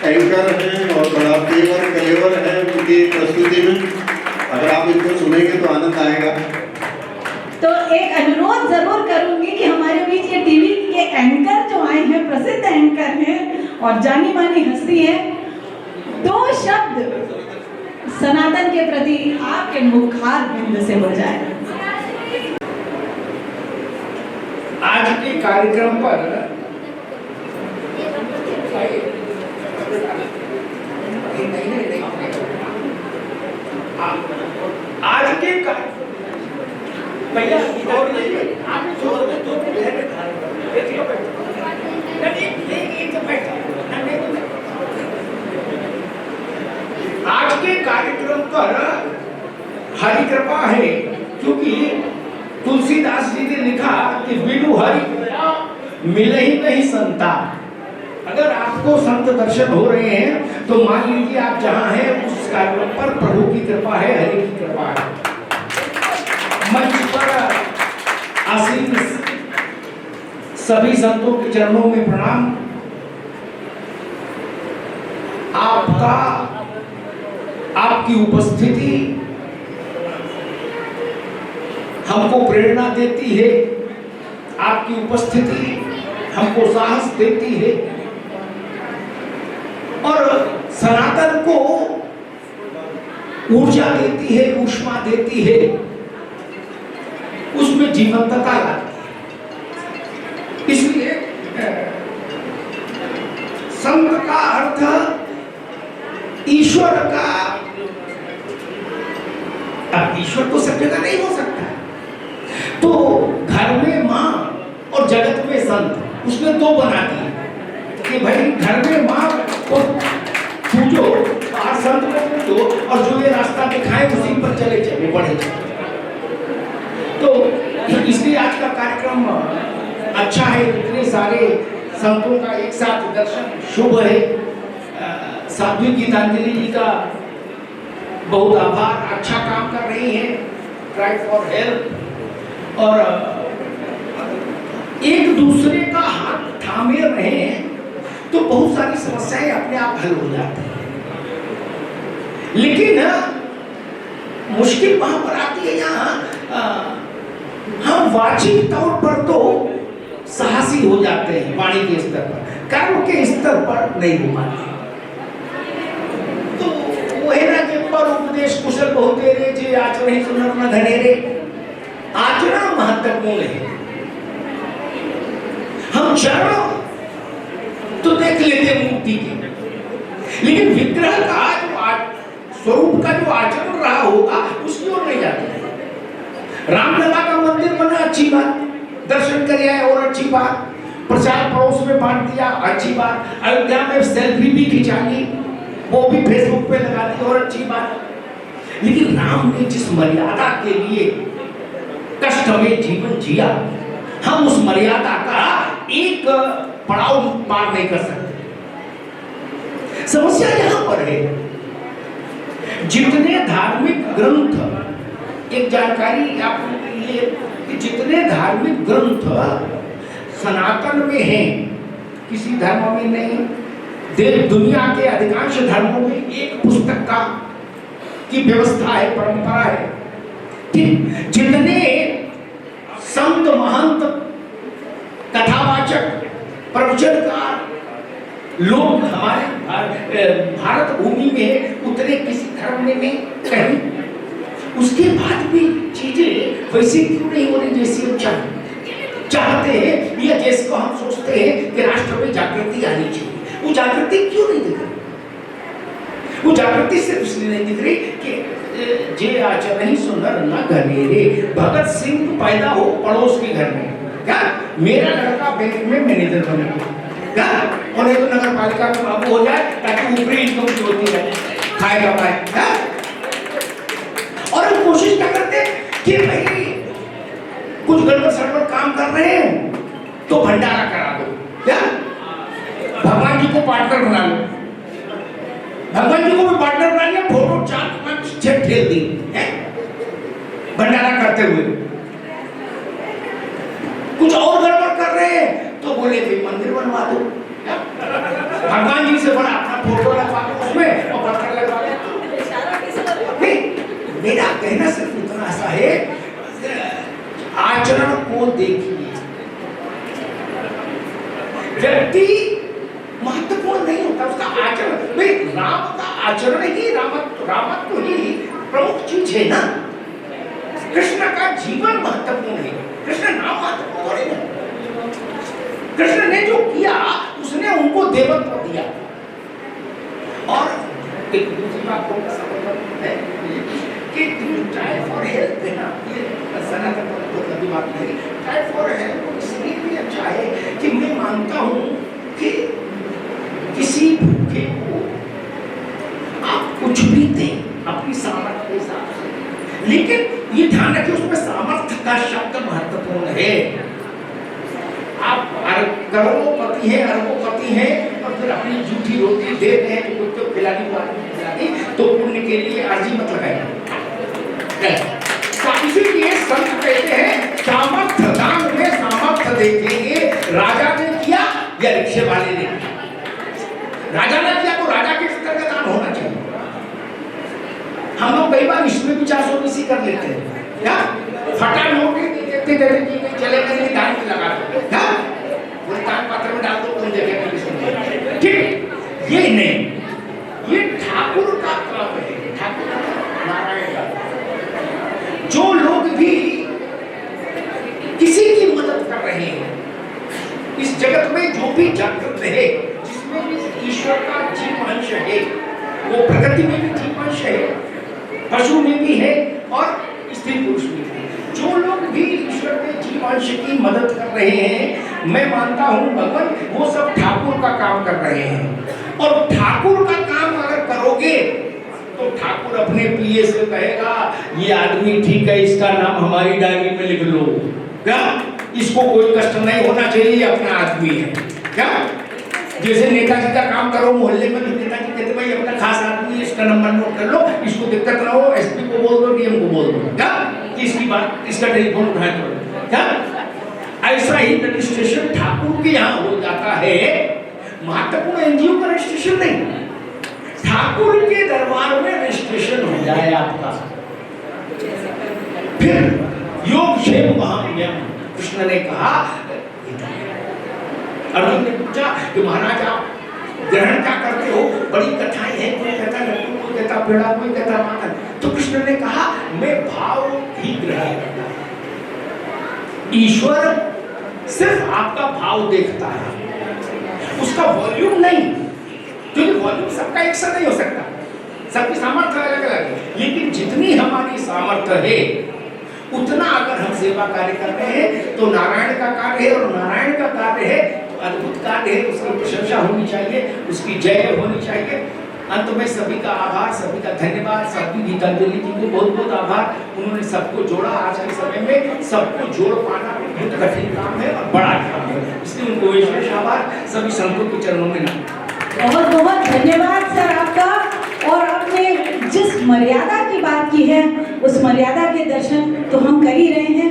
Speaker 6: एंकर हैं और बड़ा तेवर कलेवर है उनकी प्रस्तुति में। अगर आप इनको सुनेंगे तो आनंद आएगा।
Speaker 2: तो एक अनुरोध जरूर करूंगी कि हमारे बीच ये टीवी के एंकर जो आए हैं, प्रसिद्ध एंकर हैं और जानी मानी हस्ती है, 2 शब्द सनातन के प्रति आपके मुखार बिंद से हो जाए।
Speaker 9: आज के कार्यक्रम पर आज के भैया आज के कार्यक्रम पर हरि कृपा है, क्योंकि तुलसीदास जी ने लिखा कि बिनु हरि कृपा मिले ही नहीं संता। अगर आपको संत दर्शन हो रहे हैं तो मान लीजिए आप जहां हैं उस कार्यक्रम पर प्रभु की कृपा है, हरि की कृपा है। मंच पर आसीन सभी संतों के चरणों में प्रणाम। आपकी उपस्थिति हमको प्रेरणा देती है, आपकी उपस्थिति हमको साहस देती है और सनातन को ऊर्जा देती है, ऊष्मा देती है, उसमें जीवंतता लाती है। इसलिए संत का अर्थ ईश्वर का, अब ईश्वर तो सब जगह नहीं हो सकता, तो घर में माँ और जगत में संत, उसमें 2 बना दिए कि भाई घर में माँ को पूजो और संत को पूजो और जो ये रास्ता दिखाए उसी पर चले चले बढ़े चले। तो इसलिए आज का कार्यक्रम अच्छा है, इतने सारे संतों का एक साथ दर्शन शुभ है। साध्वी गीतांजलि जी का बहुत आभार, अच्छा काम कर रही हैं, ट्राई फॉर हेल्प, और एक दूसरे का हाथ थामे रहे तो बहुत सारी समस्याएं अपने आप हल हो जाती हैं। लेकिन मुश्किल वहां पर आती है यहाँ हम वाचिक तौर पर तो साहसी हो जाते हैं, वाणी के स्तर पर, कर्म के स्तर पर नहीं हो पाते। तो वो है ना कि पर उपदेश कुशल बहुत तेरे जे आचरण ही सुनर न घनेरे। आचरण महत्वपूर्ण है। हम चरण तो देख लेते मूर्ति के, लेकिन विग्रह का जो स्वरूप का जो आचरण रहा होगा उसकी ओर नहीं जाते। रामलला का मंदिर बना, अच्छी बात, दर्शन कर आए और अच्छी बात, प्रचार पड़ोस में बांट दिया, अच्छी बात, अयोध्या में सेल्फी भी खिंचा ली, वो भी फेसबुक पे लगा दी और अच्छी बात। लेकिन राम ने जिस मर्यादा के लिए कष्टमय जीवन जिया, हम उस मर्यादा का एक पड़ाव पार नहीं कर सकते। समस्या यहां पर है, जितने धार्मिक ग्रंथ, एक जानकारी आपके लिए कि जितने धार्मिक ग्रंथ सनातन में हैं, किसी धर्म में नहीं, देश दुनिया के अधिकांश धर्मों में एक पुस्तक का की व्यवस्था है, परंपरा है। ठीक, जितने संत महंत कथावाचक प्रवचनकार लोग हमारे भारत भूमि में उतने किसी धर्म में नहीं कहीं, उसके बाद भी चीजें वैसे क्यों नहीं हो रही जैसी हम चाहते हैं, या जैसे को हम सोचते हैं कि राष्ट्र में जागृति आनी चाहिए। वो जागृति क्यों नहीं दिख रही? वो जागृति सिर्फ इसलिए नहीं दिख रही कि जे आचरण ही सुंदर न घनेरे। भगत सिंह पैदा हो पड़ोस के घर में, क्या मेरा लड़का बैंक में मैनेजर बने, क्या उन्हें तो नगर पालिका में बाबू हो जाए ताकि ऊपरी इनकम की होती है, खाएगा पाए। और हम कोशिश क्या करते कि भाई कुछ गड़बड़ सड़बड़ काम कर रहे हैं तो भंडारा करा दो, क्या भगवान जी को पार्टनर बना लो, भगवान जी को भी पार्टनर बना लिया, फोटो 4-5-6 ठेल दी भंडारा करते हुए। कुछ और गड़बड़ कर रहे हैं तो बोले भाई मंदिर बनवा दो, भगवान जी से बड़ा अपना फोटो लगवा दो उसमें और पत्थर लगवा दो। मेरा कहना सिर्फ इतना सा है, आचरण को देखिए। व्यक्ति महत्वपूर्ण नहीं होता, उसका आचरण। भाई राम का आचरण ही रामत्व ही प्रमुख चीज है ना। कृष्ण का जीवन महत्वपूर्ण है, कृष्ण नाम महत्वपूर्ण है। कृष्ण ने जो किया उसने उनको देवत्व दिया। और एक दूसरी बात को समझना है कि ट्राई फॉर हेल्प है ना, ये सनातन पर बहुत लंबी बात नहीं। ट्राई फॉर हेल्प इसलिए भी अच्छा है कि मैं मानता हूँ कि किसी भूखे को आप कुछ भी दें अपनी सामर्थ्य के हिसाब से, लेकिन ये ध्यान रखिए उसमें सामर्थ्य का शब्द महत्वपूर्ण है। आप करोड़पति हैं, अरबोपति हैं और फिर अपनी जूठी रोटी दे रहे हैं तो कुत्ते खिलानी वाली तो पुण्य के लिए अर्जी मत लगाइए। इसीलिए संत कहते हैं सामर्थ्य दान में सामर्थ्य देखेंगे। राजा ने किया या रिक्शे वाले ने किया, राजा ने किया तो राजा के स्तर का दान होना चाहिए। हम लोग कई बार इसमें भी 420 कर लेते हैं, क्या फटा नोट देखते देखते चले गए दान में लगा दो, वो दान पात्र में डाल दो उन जगह पर। ठीक, ये नहीं, ये ठाकुर का काम है, ठाकुर नारायण का। जो लोग भी किसी की मदद कर रहे हैं इस जगत में, जो भी जागृत है, जिसमें भी ईश्वर का जीव अंश है, वो प्रकृति में भी जीव अंश है, पशु में भी है और स्त्री पुरुष में भी। जो लोग भी ईश्वर के जीव अंश की मदद कर रहे हैं, मैं मानता हूँ भगवान वो सब ठाकुर का काम कर रहे हैं। और ठाकुर का काम अगर करोगे तो ठाकुर अपने पीए से कहेगा ये आदमी ठीक है, इसका नाम हमारी डायरी में लिख लो, क्या इसको कोई कष्ट नहीं होना चाहिए, अपना आदमी है। क्या जैसे नेताजी का काम करो मोहल्ले में, नेताजी कहते भाई अपना खास आदमी इसका नंबर नोट कर लो, इसको दिक्कत ना हो एसपी को बोल दो, डीएम को बोल दो, क्या इसकी बात, इसका टेलीफोन उठाए तो क्या। ऐसा ही रजिस्ट्रेशन ठाकुर के यहाँ हो जाता है, महत्वपूर्ण एनजीओ का रजिस्ट्रेशन नहीं, ठाकुर के दरबार में रजिस्ट्रेशन हो जाए आपका। फिर योग क्षेम महापुण्यम, कृष्ण ने कहा, अर्जुन ने पूछा कि महाराज आप ग्रहण क्या करते हो, बड़ी कथाएं हैं, कोई कहता लड्डू, कोई कहता पेड़ा, कोई कहता माखन, तो कृष्ण ने कहा मैं भाव ही ग्रहण करता हूं। ईश्वर सिर्फ आपका भाव देखता है, उसका वॉल्यूम नहीं, क्योंकि वॉल्यूम सबका एक सा नहीं हो सकता, सबकी सामर्थ्य अलग अलग है, लेकिन जितनी हमारी सामर्थ्य है उतना अगर हम सेवा कार्य कर रहे हैं तो नारायण का कार्य है, और नारायण का कार्य है तो अद्भुत कार्य है, उसकी प्रशंसा होनी चाहिए, उसकी जय होनी चाहिए। अंत में सभी का आभार, सभी का धन्यवाद, सभी गीतांजलि जी को बहुत बहुत आभार, उन्होंने सबको जोड़ा। आज के समय में सबको जोड़ पाना बहुत कठिन काम है और बड़ा काम है, इसलिए उनको विशेष आभार, सभी संतों के चरणों में
Speaker 2: बहुत बहुत धन्यवाद सर आपका। और आपने जिस मर्यादा की बात की है उस मर्यादा के दर्शन तो हम कर ही रहे हैं।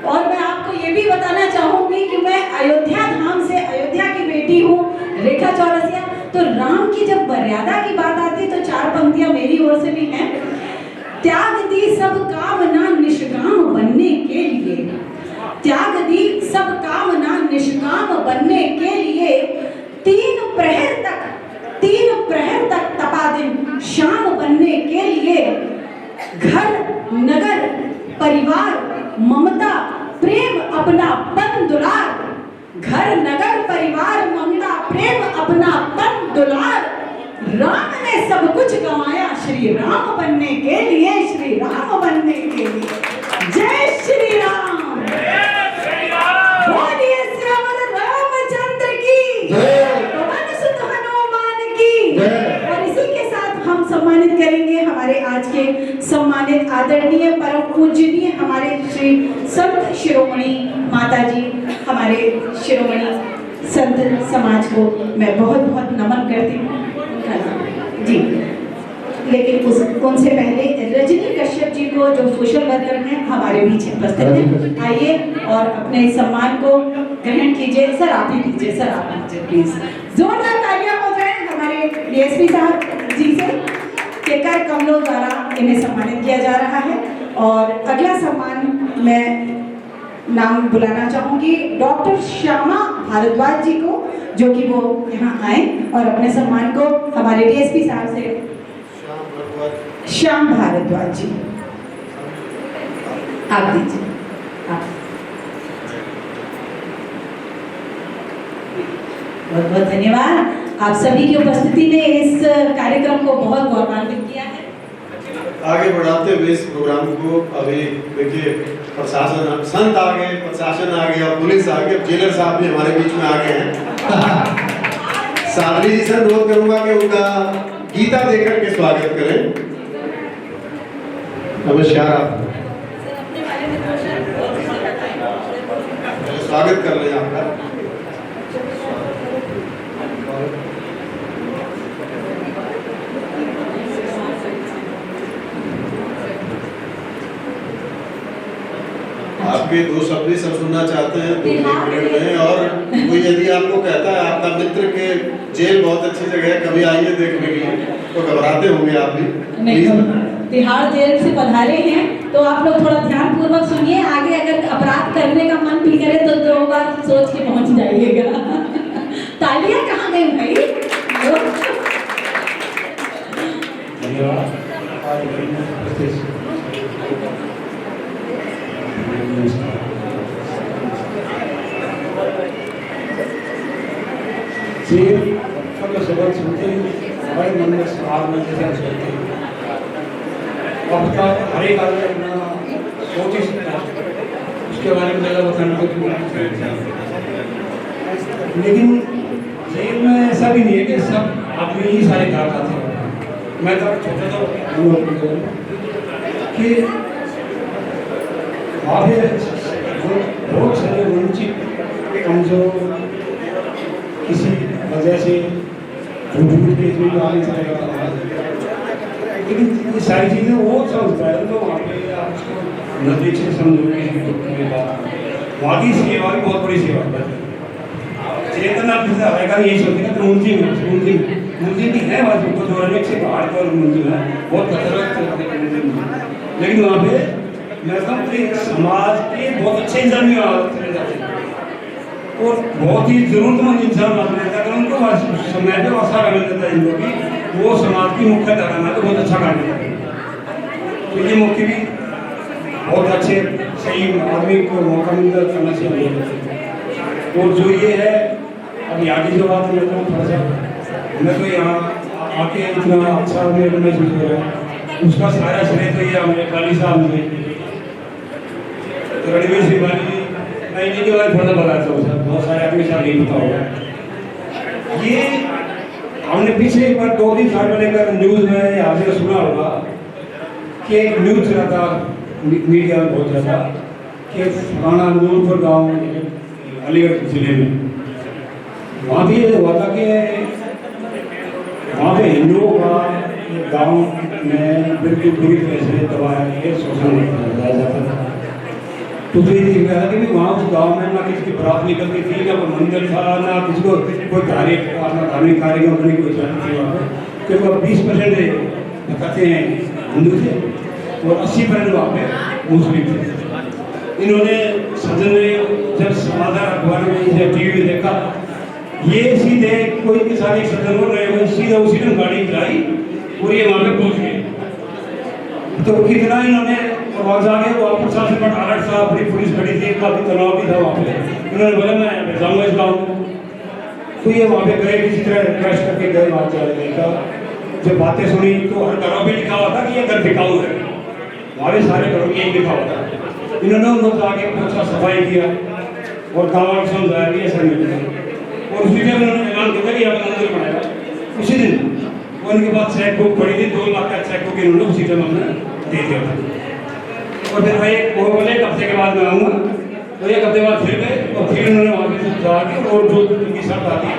Speaker 2: और मैं आपको ये भी बताना चाहूंगी कि मैं अयोध्या धाम से, अयोध्या की बेटी हूँ, रेखा चौरसिया। तो राम की जब मर्यादा की बात आती तो 4 पंक्तियां मेरी ओर से भी हैं। त्याग दी सब कामना निष्काम बनने के लिए, त्याग दी सब कामना निष्काम बनने के लिए, 3 प्रहर तक तपा दिन शाम बनने के लिए, घर नगर परिवार ममता प्रेम अपना पन दुलार, घर नगर परिवार ममता प्रेम अपना पन दुलार, राम ने सब कुछ गंवाया श्री राम बनने के लिए, श्री राम बनने के लिए। जय श्री राम, बोलिए श्यामल रामचंद्र की, पवन सुत हनुमान की। और इसी के साथ हम सम्मानित करेंगे हमारे आज के सम्मानित आदरणीय परम पूजनीय हमारे श्री संत शिरोमणि माता जी, हमारे शिरोमणि संत समाज को मैं बहुत बहुत नमन करती हूँ जी। लेकिन उनसे पहले रजनी कश्यप जी को, जो सोशल वर्कर हैं, हमारे बीच उपस्थित हैं, आइए और अपने सम्मान को ग्रहण कीजिए। सर आप ही कीजिए, सर आप कीजिए प्लीज। जोरदार तालियां हो जाए हमारे डीएसपी साहब जी से, केकर कमलों द्वारा इन्हें सम्मानित किया जा रहा है। और अगला सम्मान मैं नाम बुलाना चाहूंगी डॉक्टर श्यामा भारद्वाज जी को, जो कि वो यहाँ आए और अपने सम्मान को हमारे डीएसपी साहब से। श्याम भारद्वाज जी आप दीजिए। बहुत बहुत धन्यवाद, आप सभी की उपस्थिति ने इस कार्यक्रम को बहुत गौरवान्वित किया है।
Speaker 6: आगे बढ़ाते हुए इस प्रोग्राम को, अभी देखिए प्रशासन, संत आ गए, प्रशासन आ गया, पुलिस आ गई, जेलर साहब भी हमारे बीच में आ गए हैं। साधवी जी से अनुरोध करूंगा कि उनका गीता देकर के स्वागत करें। नमस्कार, आप स्वागत कर लें आपका। आपके 2 शब्द सब सुनना चाहते हैं तो 1 मिनट में। और कोई यदि आपको कहता है आपका मित्र के जेल बहुत अच्छी जगह है, कभी आइए देखने के लिए, तो घबराते होंगे आप भी।
Speaker 2: तिहाड़ जेल से पधारे हैं तो आप लोग थोड़ा ध्यान पूर्वक सुनिए। आगे अगर अपराध करने का मन भी करे तो 2 बार सोच के पहुंच जाइएगा। तालियां कहाँ गई भाई?
Speaker 10: शब्द सुनते ही हमारे मन में सवाल में जैसे अब तक हर एक आदमी अपना सोच ही सकता है, उसके बारे में ज़्यादा बताने को। लेकिन जेल में ऐसा भी नहीं है कि सब आदमी ही सारे काम आते हैं। मैं तो छोटा था कि वहाँ लोग सारे वंचित, कमजोर, जैसे फूट के इसमें जो आगे चलेगा, लेकिन ये सारी चीज़ें वो समझता है तो वहाँ पे आप उसको नज़दीक से समझोगे। वहाँ की सेवा भी बहुत बड़ी सेवा है। चेतना पिता रहेगा यही सोचेगा तो मुंजी भी है वहाँ को जोड़ने से बाहर का मुंजी है बहुत खतरनाक, लेकिन वहाँ पे मैं कहूँ समाज के बहुत अच्छे इंसान भी चले जाते हैं और बहुत ही जरूरतमंद इंसान आते हैं, अगर उनको समय पे वसा मिल जाता है इनको भी वो समाज की मुख्य धारा में तो बहुत अच्छा काम करते हैं। तो ये मौके भी बहुत अच्छे सही आदमी को मौका मिलता करना चाहिए। और जो ये है अब आगे जो बात करता हूँ थोड़ा सा, मैं तो यहाँ आके इतना अच्छा मेरे महसूस हो रहा है, उसका सारा श्रेय तो ये हमारे वाली साहब ने रणवीर सिंह वाली जी, मैं इन्हीं के बारे में थोड़ा बताता हूँ सर, बहुत सारे आदमी साहब नहीं पता होगा। ये हमने पीछे एक बार 2-3 साल पहले का न्यूज़ में आपने सुना होगा कि एक न्यूज़ चला था मीडिया में बहुत ज़्यादा कि फलाना नूरपुर गाँव अलीगढ़ जिले में वहाँ भी ये हुआ था कि वहाँ पे हिंदुओं का गांव में बिल्कुल पूरी तरह से दबाया के शोषण किया जाता था। तो ये दिख रहा था कि वहाँ उस गांव में ना किसी की बरात निकलती थी, ना कोई मंदिर था, ना किसी को कोई धार्मिक कार्यक्रम करने की कोई चलती थी वहाँ पे, क्योंकि 20% कहते हैं हिंदू थे और 80% वहाँ पे मुस्लिम थे। इन्होंने सदन में जब समाचार अखबार में टीवी में देखा, ये सीधे कोई किसान सदन हो रहे हो, सीधे उसी ने गाड़ी चलाई और ये वहाँ पे पहुँच गए। तो कितना इन्होंने आवाज आ गया, वहाँ प्रशासन का अलर्ट था, बड़ी पुलिस खड़ी थी, काफी तनाव भी था वहाँ पे। इन्होंने बोला मैं जाऊँगा इस गाँव में, तो ये वहाँ पे गए, किसी तरह रिक्वेस्ट करके गए वहाँ चले का। जब बातें सुनी तो हर घरों में लिखा हुआ था कि ये घर बिकाऊ है, वहाँ पे सारे घरों में यही लिखा हुआ था। इन्होंने उन लोग आगे पूछा, सफाई किया और गाँव वालों को समझाया कि ऐसा नहीं होता। और उसी दिन उन्होंने ऐलान किया कि आप मंदिर बनाएगा। उसी दिन उनके पास चेक बुक पड़ी थी, 2 लाख का चेक बुक इन्होंने उसी टाइम हमने दे दिया था। और फिर भाई वो बोले एक हफ्ते के बाद मैं आऊँगा, तो 1 हफ्ते बाद फिर गए और फिर उन्होंने वहाँ पे जाके और जो उनकी शर्त आती है,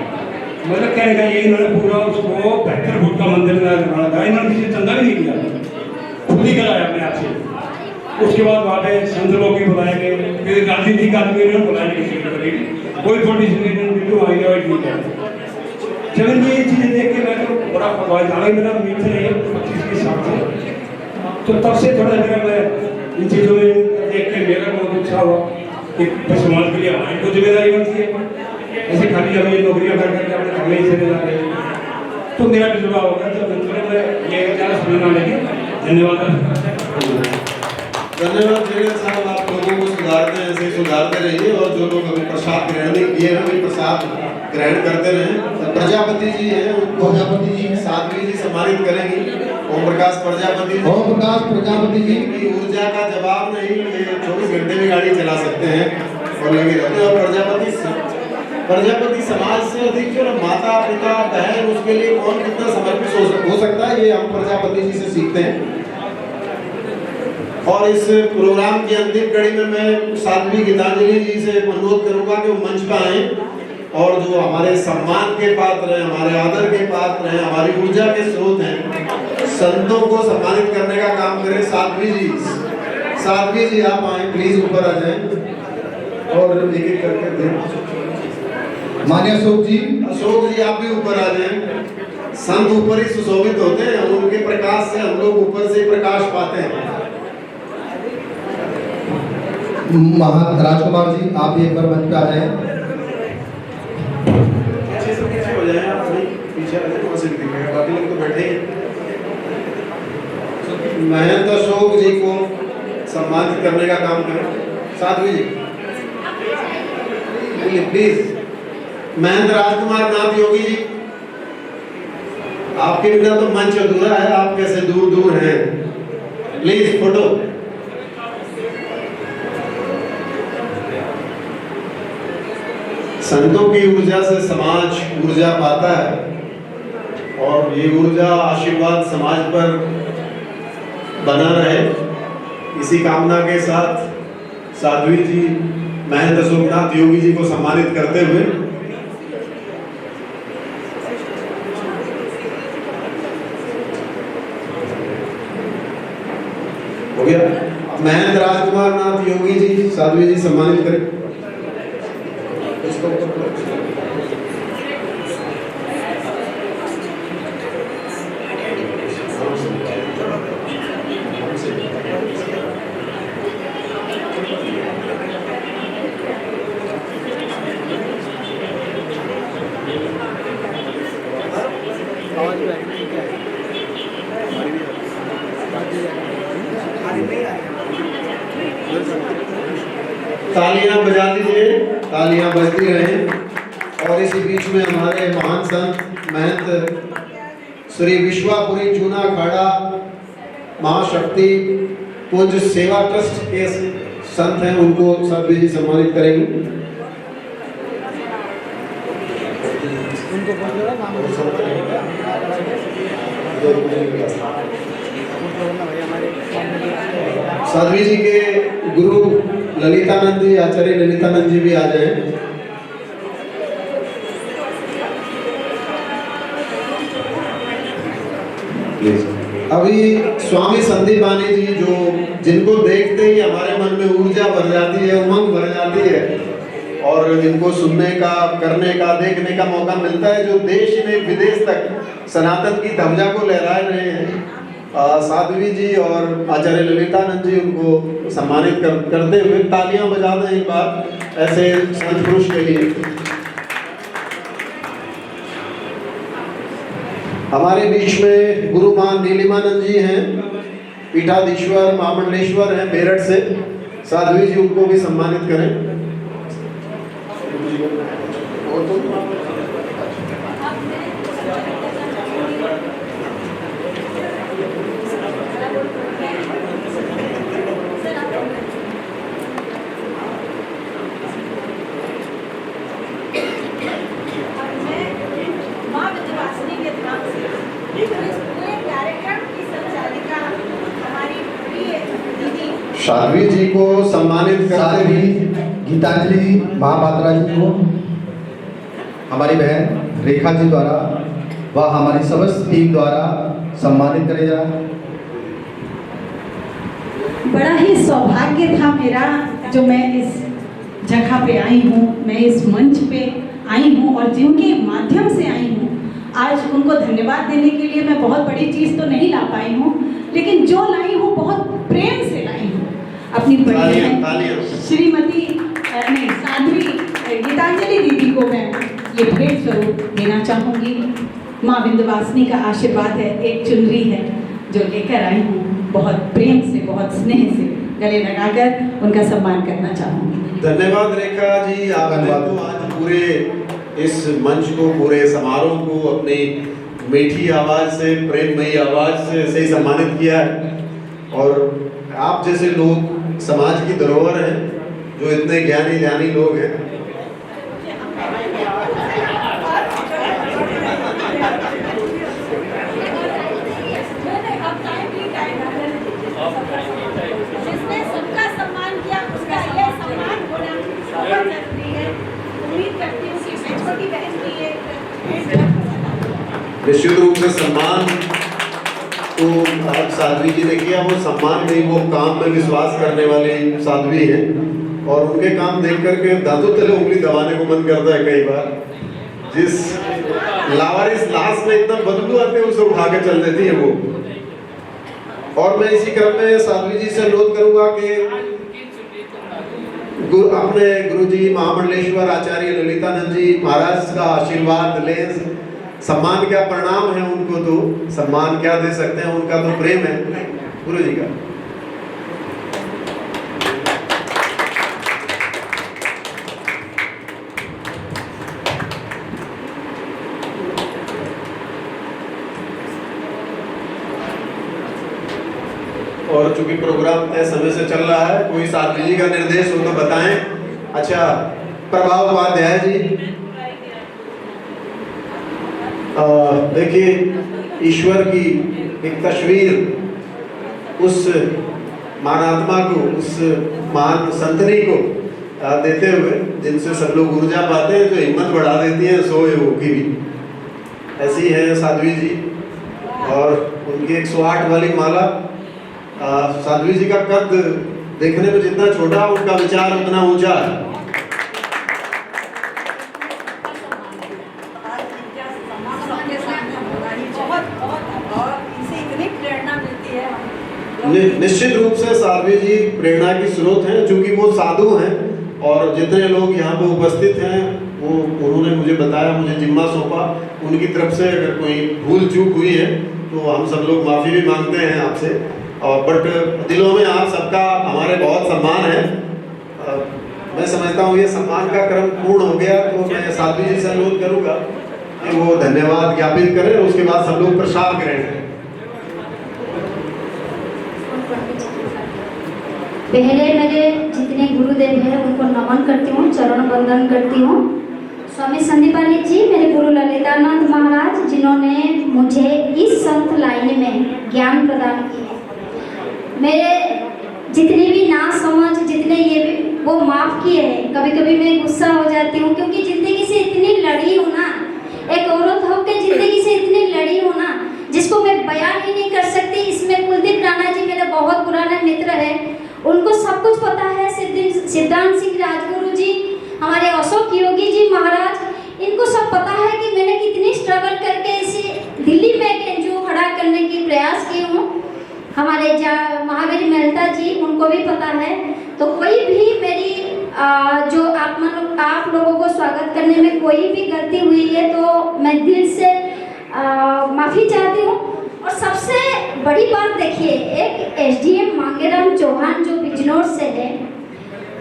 Speaker 10: मतलब कहने का ये इन्होंने पूरा उसको 72 फुट का मंदिर बनाना था। इन्होंने किसी चंदा भी नहीं किया, खुद ही कराया अपने आप से। उसके बाद वहाँ पे संत लोग भी बुलाए गए, फिर गांधी जी का आदमी इन्होंने बुलाया किसी को, कोई छोटी सी वीडियो आई नहीं किया। जब ये चीज़ें देख के मैं तो बड़ा प्रभावित आ गई, मेरा मित्र है 25 के साथ से, तो तब से थोड़ा जगह मैं इन चीज़ों में देख के मेरा बहुत अच्छा हुआ कि समाज के लिए हमारी को जिम्मेदारी बनती है। ऐसे खाली हम ये नौकरियाँ कर करके अपने घर में ही चले जाते हैं, तो मेरा भी जुड़ा होगा। तो मैं ये ज़्यादा समझना लेकिन धन्यवाद।
Speaker 6: धन्यवाद जगत साहब, आप लोगों को सुधारते हैं, ऐसे सुधारते रहिए। और जो लोग अभी प्रसाद ग्रहण नहीं किए हैं अभी प्रसाद ग्रहण करते रहें। प्रजापति जी हैं, उनको प्रजापति जी साध्वी जी सम्मानित करेंगी। ओम प्रकाश प्रजापति जी,
Speaker 5: ओम प्रकाश प्रजापति जी
Speaker 6: की ऊर्जा का जवाब नहीं, ये 24 घंटे में गाड़ी चला सकते हैं और लगे रहते हैं। और प्रजापति समाज से अधिक जो माता पिता बहन, उसके लिए कौन कितना समर्पित हो सकता है, ये हम प्रजापति जी से सीखते हैं। और इस प्रोग्राम की अंतिम कड़ी में मैं साध्वी गीतांजलि जी से अनुरोध करूंगा कि वो मंच पर आए और जो हमारे सम्मान के पात्र हैं, हमारे आदर के पात्र हैं, हमारी ऊर्जा के स्रोत हैं, संतों को सम्मानित करने का काम करें। साध्वी जी आप आए प्लीज, ऊपर आ जाएं और एक एक करके दें।
Speaker 5: मान्य अशोक जी
Speaker 6: आप भी ऊपर आ जाएं। संत ऊपर ही सुशोभित होते हैं, उनके प्रकाश से हम लोग ऊपर से प्रकाश पाते हैं।
Speaker 5: महान राजकुमार जी आप भी एक बार मंच पे आ जाएं।
Speaker 6: पीछे हो जाएं, आप पीछे आ जाएं, वहाँ से दिखेगा, बाकी लोग तो बैठे हैं। महंत अशोक जी को सम्मानित करने का काम करें। साध्वी जी प्लीज। महंत राजकुमार नाथ योगी जी, आपके बिना तो मंच अधूरा है, आप कैसे दूर दूर हैं। Please photo. संतों की ऊर्जा से समाज ऊर्जा पाता है और ये ऊर्जा आशीर्वाद समाज पर बना रहे, इसी कामना के साथ साध्वी जी महंत अशोकनाथ योगी जी को सम्मानित करते हुए हो गया। महंत राजकुमार नाथ योगी जी साध्वी जी सम्मानित करें। तालियां बजा दीजिए, तालियां बजती रहें। और इसी बीच में हमारे महान संत महंत श्री विश्वापुरी चूना अखाड़ा महाशक्ति पूज्य सेवा ट्रस्ट के संत हैं, उनको साध्वी जी सम्मानित करेंगे। साध्वी जी के गुरु ललितानंद जी, आचार्य ललितानंद जी भी आ जाएं। अभी स्वामी संदीप बानी जी, जो जिनको देखते ही हमारे मन में ऊर्जा भर जाती है, उमंग भर जाती है, और जिनको सुनने का, करने का, देखने का मौका मिलता है, जो देश में विदेश तक सनातन की ध्वजा को लहराए रहे हैं, साध्वी जी और आचार्य ललितानंद जी, उनको सम्मानित करते हुए तालियां बजा दें एक बार ऐसे संत पुरुष के लिए। हमारे बीच में गुरु मां नीलिमानंद जी हैं, पीठाधीश्वर महामंडलेश्वर हैं मेरठ से, साध्वी जी उनको भी सम्मानित करें। साध्वी जी को सम्मानित करते हुए
Speaker 7: गीतांजलि महापात्रा जी को हमारी बहन रेखा जी द्वारा व हमारी समस्त टीम द्वारा सम्मानित करे जा।
Speaker 2: बड़ा ही सौभाग्य था मेरा जो मैं इस जगह पे आई हूँ, मैं इस मंच पे आई हूँ और जिनके माध्यम से आई हूँ। आज उनको धन्यवाद देने के लिए मैं बहुत बड़ी चीज़ तो नहीं ला पाई हूँ, लेकिन जो लाई हूँ बहुत प्रेम से लाई हूँ। अपनी बड़ी श्रीमती नहीं साध्वी गीतांजलि दीदी को मैं ये भेंट स्वरूप देना चाहूँगी। माँ विंध्यवासिनी का आशीर्वाद है, एक चुनरी है जो लेकर आई हूँ, बहुत प्रेम से, बहुत स्नेह से गले लगाकर उनका सम्मान करना चाहूँगी।
Speaker 6: धन्यवाद रेखा जी, आपने तो आज पूरे इस मंच को, पूरे समारोह को अपनी मीठी आवाज़ से, प्रेममयी आवाज़ से ऐसे ही सम्मानित किया है। और आप जैसे लोग समाज की धरोहर हैं, जो इतने ज्ञानी लोग हैं।
Speaker 4: जिसने सबका सम्मान किया उसका ये सम्मान होना बहुत जरूरी है। उम्मीद करती हूँ कि मैं छोटी बहन की ये
Speaker 6: निश्चित रूप से सम्मान तो आप साध्वी जी ने किया, वो सम्मान नहीं, वो काम में विश्वास करने वाले साध्वी हैं। और उनके काम देख करके दांतों तले उंगली दबाने को मन करता है कई बार। जिस लावारिस लाश में इतना बदबू आते हैं, उसे उठा के चल देती है वो। और मैं इसी क्रम में साध्वी जी से अनुरोध करूंगा कि अपने गुरु जी महामंडलेश्वर आचार्य ललितानंद जी महाराज का आशीर्वाद लें। सम्मान क्या प्रणाम है उनको, तो सम्मान क्या दे सकते हैं, उनका तो प्रेम है गुरु जी का। और चूंकि प्रोग्राम तय समय से चल रहा है, कोई साध्वी जी का निर्देश हो तो बताएं। अच्छा, प्रभाव उपाध्याय जी, देखिए ईश्वर की एक तस्वीर उस महात्मा को, उस महान संतनी को देते हुए, जिनसे सब लोग ऊर्जा पाते हैं, जो हिम्मत बढ़ा देती है सो योगी भी, ऐसी है साध्वी जी। और उनकी 108 वाली माला साध्वी जी का कद देखने में जितना छोटा, उनका विचार उतना ऊंचा है। निश्चित रूप से साध्वी जी प्रेरणा की स्रोत हैं, क्योंकि वो साधु हैं और जितने लोग यहाँ पे उपस्थित हैं वो उन्होंने मुझे बताया, मुझे जिम्मा सौंपा। उनकी तरफ से अगर कोई भूल चूक हुई है तो हम सब लोग माफ़ी भी मांगते हैं आपसे, और बट दिलों में आप सबका हमारे बहुत सम्मान है। मैं समझता हूँ ये सम्मान का क्रम पूर्ण हो गया, तो मैं साध्वी जी से अनुरोध करूँगा कि वो धन्यवाद ज्ञापित करें और उसके बाद सब लोग प्रसाद करेंगे।
Speaker 4: पहले मेरे जितने गुरुदेव हैं उनको नमन करती हूँ, चरण वंदन करती हूँ। स्वामी संदीपानंद जी, मेरे गुरु ललितानंद महाराज, जिन्होंने मुझे इस संत लाइन में ज्ञान प्रदान किया। मेरे जितनी भी ना समझ, जितने ये भी वो माफ़ किए हैं। कभी कभी मैं गुस्सा हो जाती हूँ, क्योंकि ज़िंदगी से इतनी लड़ी हूँ ना, एक औरत होकर ज़िंदगी से इतनी लड़ी हूँ ना, जिसको मैं बयान ही नहीं कर सकती। इसमें कुलदीप राणा जी मेरे बहुत पुराने मित्र हैं, उनको सब कुछ पता है। सिद्धांत सिंह राजगुरु जी, हमारे अशोक योगी जी महाराज, इनको सब पता है कि मैंने कितनी स्ट्रगल करके इसे दिल्ली में एक एनजीओ खड़ा करने की प्रयास की हूँ। हमारे महावीर मेहता जी, उनको भी पता है। तो कोई भी मेरी जो आप लोगों को स्वागत करने में कोई भी गलती हुई है तो मैं दिल से माफ़ी चाहती हूँ। और सबसे बड़ी बात देखिए, एक एसडीएम मांगेराम चौहान जो बिजनौर से है,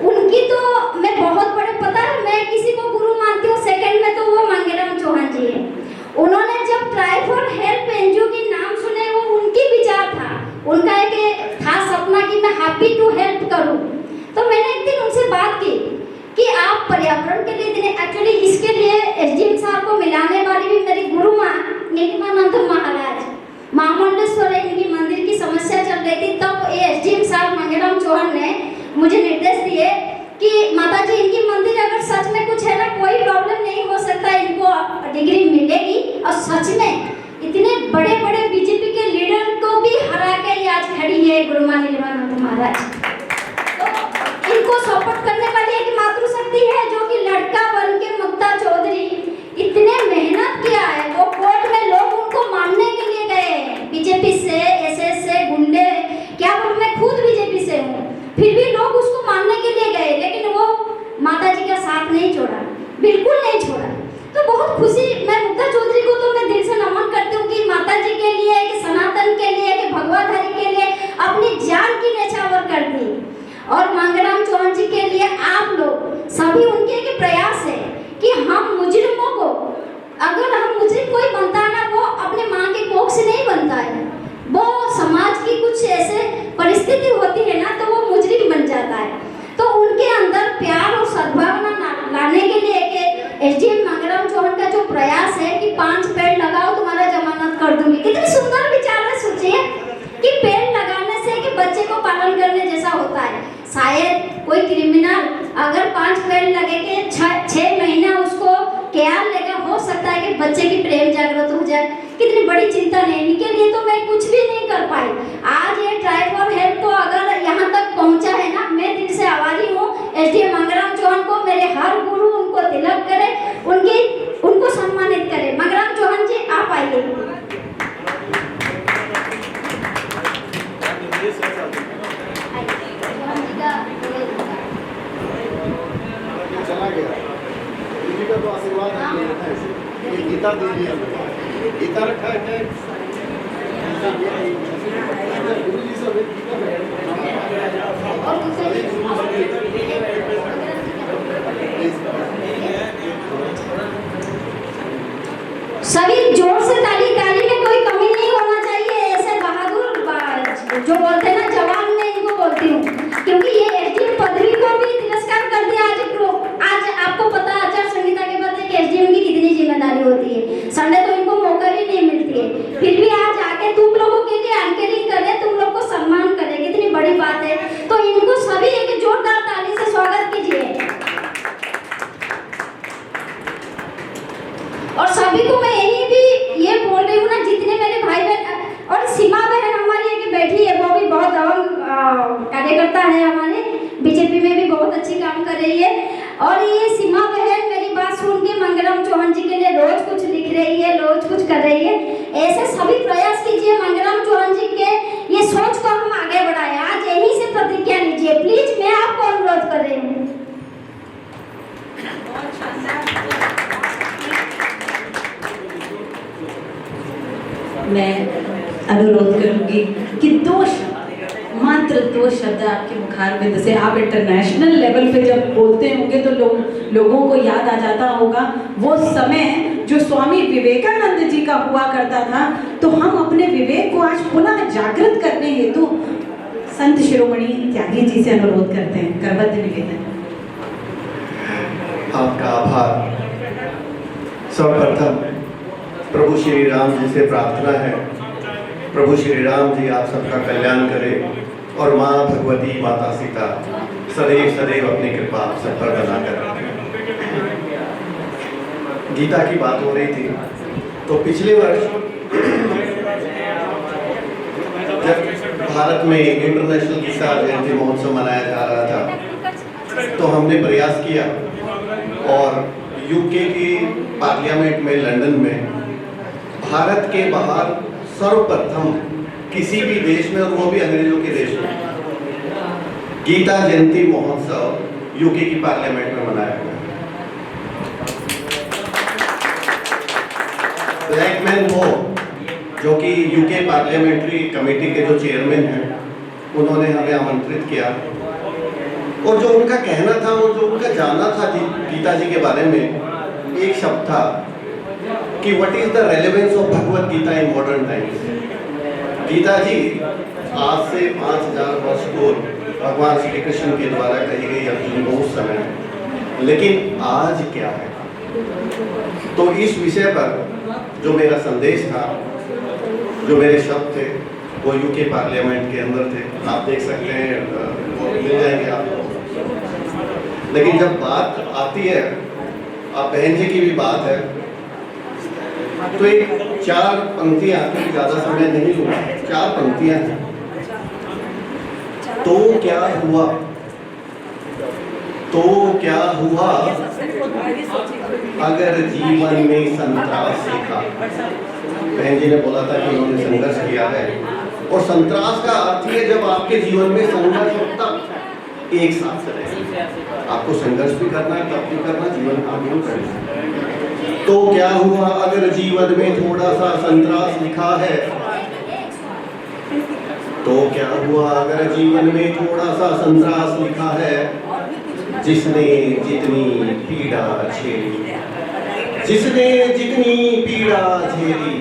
Speaker 4: उनकी तो मैं बहुत बड़े, पता है मैं किसी को गुरु मानती हूँ सेकंड में, तो वो मांगेराम चौहान जी है। उन्होंने जब ट्राई फॉर हेल्प एनजीओ के नाम सुने, वो उनकी विचार था, उनका एक था सपना कि मैं हैप्पी टू हेल्प करूँ। तो मैंने एक दिन उनसे बात की कि आप पर्यावरण के लिए इतने, एक्चुअली इसके लिए एसडीएम साहब को मिलाने वाली भी मेरी गुरु माँ नीलमानंद महाराज, महामंडलेश्वर इनकी मंदिर की समस्या चल रही थी। तब एसडीएम साहब मांगेराम चौहान ने मुझे निर्देश दिए कि माता जी, इनकी मंदिर अगर सच में कुछ है ना, कोई प्रॉब्लम नहीं हो सकता, इनको डिग्री मिलेगी। और सच में इतने बड़े बड़े बीजेपी के लीडर को भी हरा के आज खड़ी है गुरु माँ नीलमानंद महाराज। तो इनको सपोर्ट करने वाली एक मातृशक्ति है, जो कि लड़का बन के मुक्ता चौधरी इतने मेहनत किया है। वो कोर्ट में लोग उनको मानने के लिए गए, बीजेपी से, एसएस से, गुंडे, क्या बोलूं, मैं खुद बीजेपी से हूँ, फिर भी लोग उसको मानने के लिए गए, लेकिन वो माता जी का साथ नहीं छोड़ा, बिल्कुल नहीं छोड़ा। तो बहुत खुशी, मैं मुक्ता चौधरी को तो मैं दिल से नमन करती हूँ कि माता जी के लिए, कि सनातन के लिए, कि भगवाधारी के लिए अपनी जान की न्यौछावर कर दी। और मांगेराम चौहान जी के लिए आप लोग सभी, उनके एक प्रयास है कि हम मुजरिमों को, अगर हम मुजरिम कोई बनता है ना, वो अपने माँ के कोख से नहीं बनता है, वो समाज की कुछ ऐसे परिस्थिति होती है ना, तो वो मुजरिम बन जाता है। तो उनके अंदर प्यार और सद्भावना लाने के लिए एसडीएम मांगेराम चौहान का जो प्रयास है कि 5 पेड़ लगाओ, तुम्हारा जमानत कर दूंगी। कितनी सुंदर विचार है, सोचिए कि पेड़ लगाने से कि बच्चे को पालन करने जैसा होता है। शायद कोई क्रिमिनल अगर 5 पेड़ लगे के 6 महीना उसको केयर लेगा, हो सकता है कि बच्चे की प्रेम जागृत हो जाए। कितनी बड़ी चिंता नहीं, इनके लिए तो मैं कुछ भी नहीं कर पाई। आज ये ट्राई फॉर हेल्प को अगर यहाँ तक पहुँचा है ना, मैं दिल से आभारी हूँ एसडीएम मांगेराम चौहान को। मेरे हर गुरु उनको तिलक करे, उनको सम्मानित करे। मांगेराम चौहान जी, आप आइए।
Speaker 6: चला गया जी का तो आशीर्वाद है। गीता दे दिया, गीता रखा है गुरु जी सब
Speaker 4: सभी जोर से ताली में कोई कमी नहीं होना चाहिए। ऐसे बहादुर जो बोलते हैं ना, जवान में इनको बोलती हूँ, क्योंकि ये एसडीएम पदवी को भी तिरस्कार कर दिया। आज आपको पता है आचार संहिता के बाद एसडीएम की कितनी जिम्मेदारी होती है। संडे तो इनको मौका भी नहीं मिलती है, फिर भी आज आके तुम लोगों के लिए एंकरिंग करे, तुम लोग को सम्मान करे, कितनी बड़ी बात है। तो इनको सभी एक जोरदार ताली से स्वागत कीजिए। और सभी को मैं ये बोल रही हूँ ना, जितने मेरे भाई बहन और सीमा बहन हमारी एक बैठी है, वो भी बहुत कार्यकर्ता है हमारे, बीजेपी में भी बहुत अच्छी काम कर रही है। और ये सीमा बहन मेरी बात सुन के मंगलम चौहान जी के लिए रोज कुछ लिख रही है, रोज कुछ कर रही है। ऐसे सभी प्रयास कीजिए मंगलम चौहान जी के ये सोच को हम आगे बढ़ाएं। आज यहीं से प्रतिज्ञा लीजिए प्लीज, मैं आपको अनुरोध कर रही हूँ।
Speaker 3: मैं अनुरोध करूंगी कि मात्र दो शब्द आपके मुखारबिंद से आप इंटरनेशनल लेवल पे जब बोलते होंगे तो लोगों को याद आ जाता होगा वो समय जो स्वामी विवेकानंद जी का हुआ करता था। तो हम अपने विवेक को आज पुनः जागृत करने हेतु संत शिरोमणि त्यागी जी से अनुरोध करते हैं, करबद्ध निवेदन।
Speaker 6: आपका आभार। सर्वप्रथम प्रभु श्री राम जी से प्रार्थना है, प्रभु श्री राम जी आप सबका कल्याण करें और माँ भगवती माता सीता सदैव सदैव अपनी कृपा आप सब पर बनाकर रखें। गीता की बात हो रही थी तो पिछले वर्ष जब भारत में इंटरनेशनल गीता जयंती महोत्सव मनाया जा रहा था तो हमने प्रयास किया और यूके की पार्लियामेंट में लंदन में भारत के बाहर सर्वप्रथम किसी भी देश में और वो भी अंग्रेजों के देश में गीता जयंती महोत्सव यूके की पार्लियामेंट में मनाया गया। ब्लैकमैन वो जो कि यूके पार्लियामेंट्री कमेटी के जो चेयरमैन हैं उन्होंने हमें आमंत्रित किया और जो उनका कहना था और जो उनका जानना था गीता जी के बारे में एक शब्द था कि what is the relevance of Bhagavad Gita in modern times. Gita ji आज से 5000 वर्ष पूर्व भगवान श्री कृष्ण के द्वारा कही गई अर्जुन को उस समय, लेकिन आज क्या है। तो इस विषय पर जो मेरा संदेश था, जो मेरे शब्द थे, वो यूके पार्लियामेंट के अंदर थे, आप देख सकते हैं, वो मिल जाएंगे आपको। लेकिन जब बात आती है, आप बहन जी की भी बात है, तो एक 4 पंक्तियां, क्योंकि ज्यादा समय नहीं लूंगा, 4 पंक्तियां हैं। तो क्या हुआ, तो क्या हुआ अगर जीवन में संतरास सीखा। बहन जी ने बोला था कि उन्होंने संघर्ष किया है और संतरास का अर्थ है जब आपके जीवन में संघर्ष होता एक साथ चले, आपको संघर्ष भी करना है, तब भी करना, जीवन आगे करना। तो क्या हुआ अगर जीवन में थोड़ा सा संतरास लिखा है, तो क्या हुआ अगर जीवन में थोड़ा सा संतरास लिखा है। जिसने जितनी पीड़ा झेली, जिसने जितनी पीड़ा झेली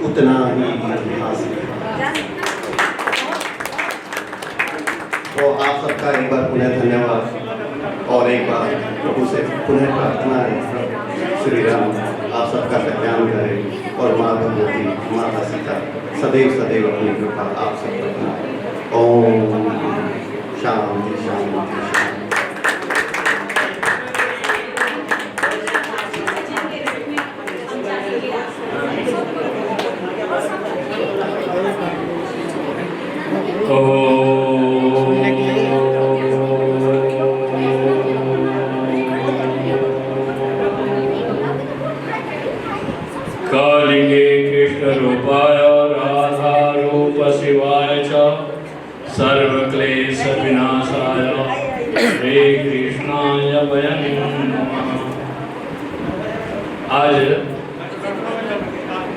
Speaker 6: उतना ही इतिहास लिखा। तो आप सबका एक बार पुनः धन्यवाद और एक बार प्रभु से पुनः प्रार्थना है, श्री राम आप सबका कल्याण करें और माँ भगवती माता सीता सदैव सदैव अपनी कृपा आप सब पर बनाए। ओम शांति शांति।
Speaker 10: कालिंगे कृष्ण रूपाय राधा रूप शिवाय च सर्वक्लेश विनाशाय हरे कृष्णाय वयं नमः। आज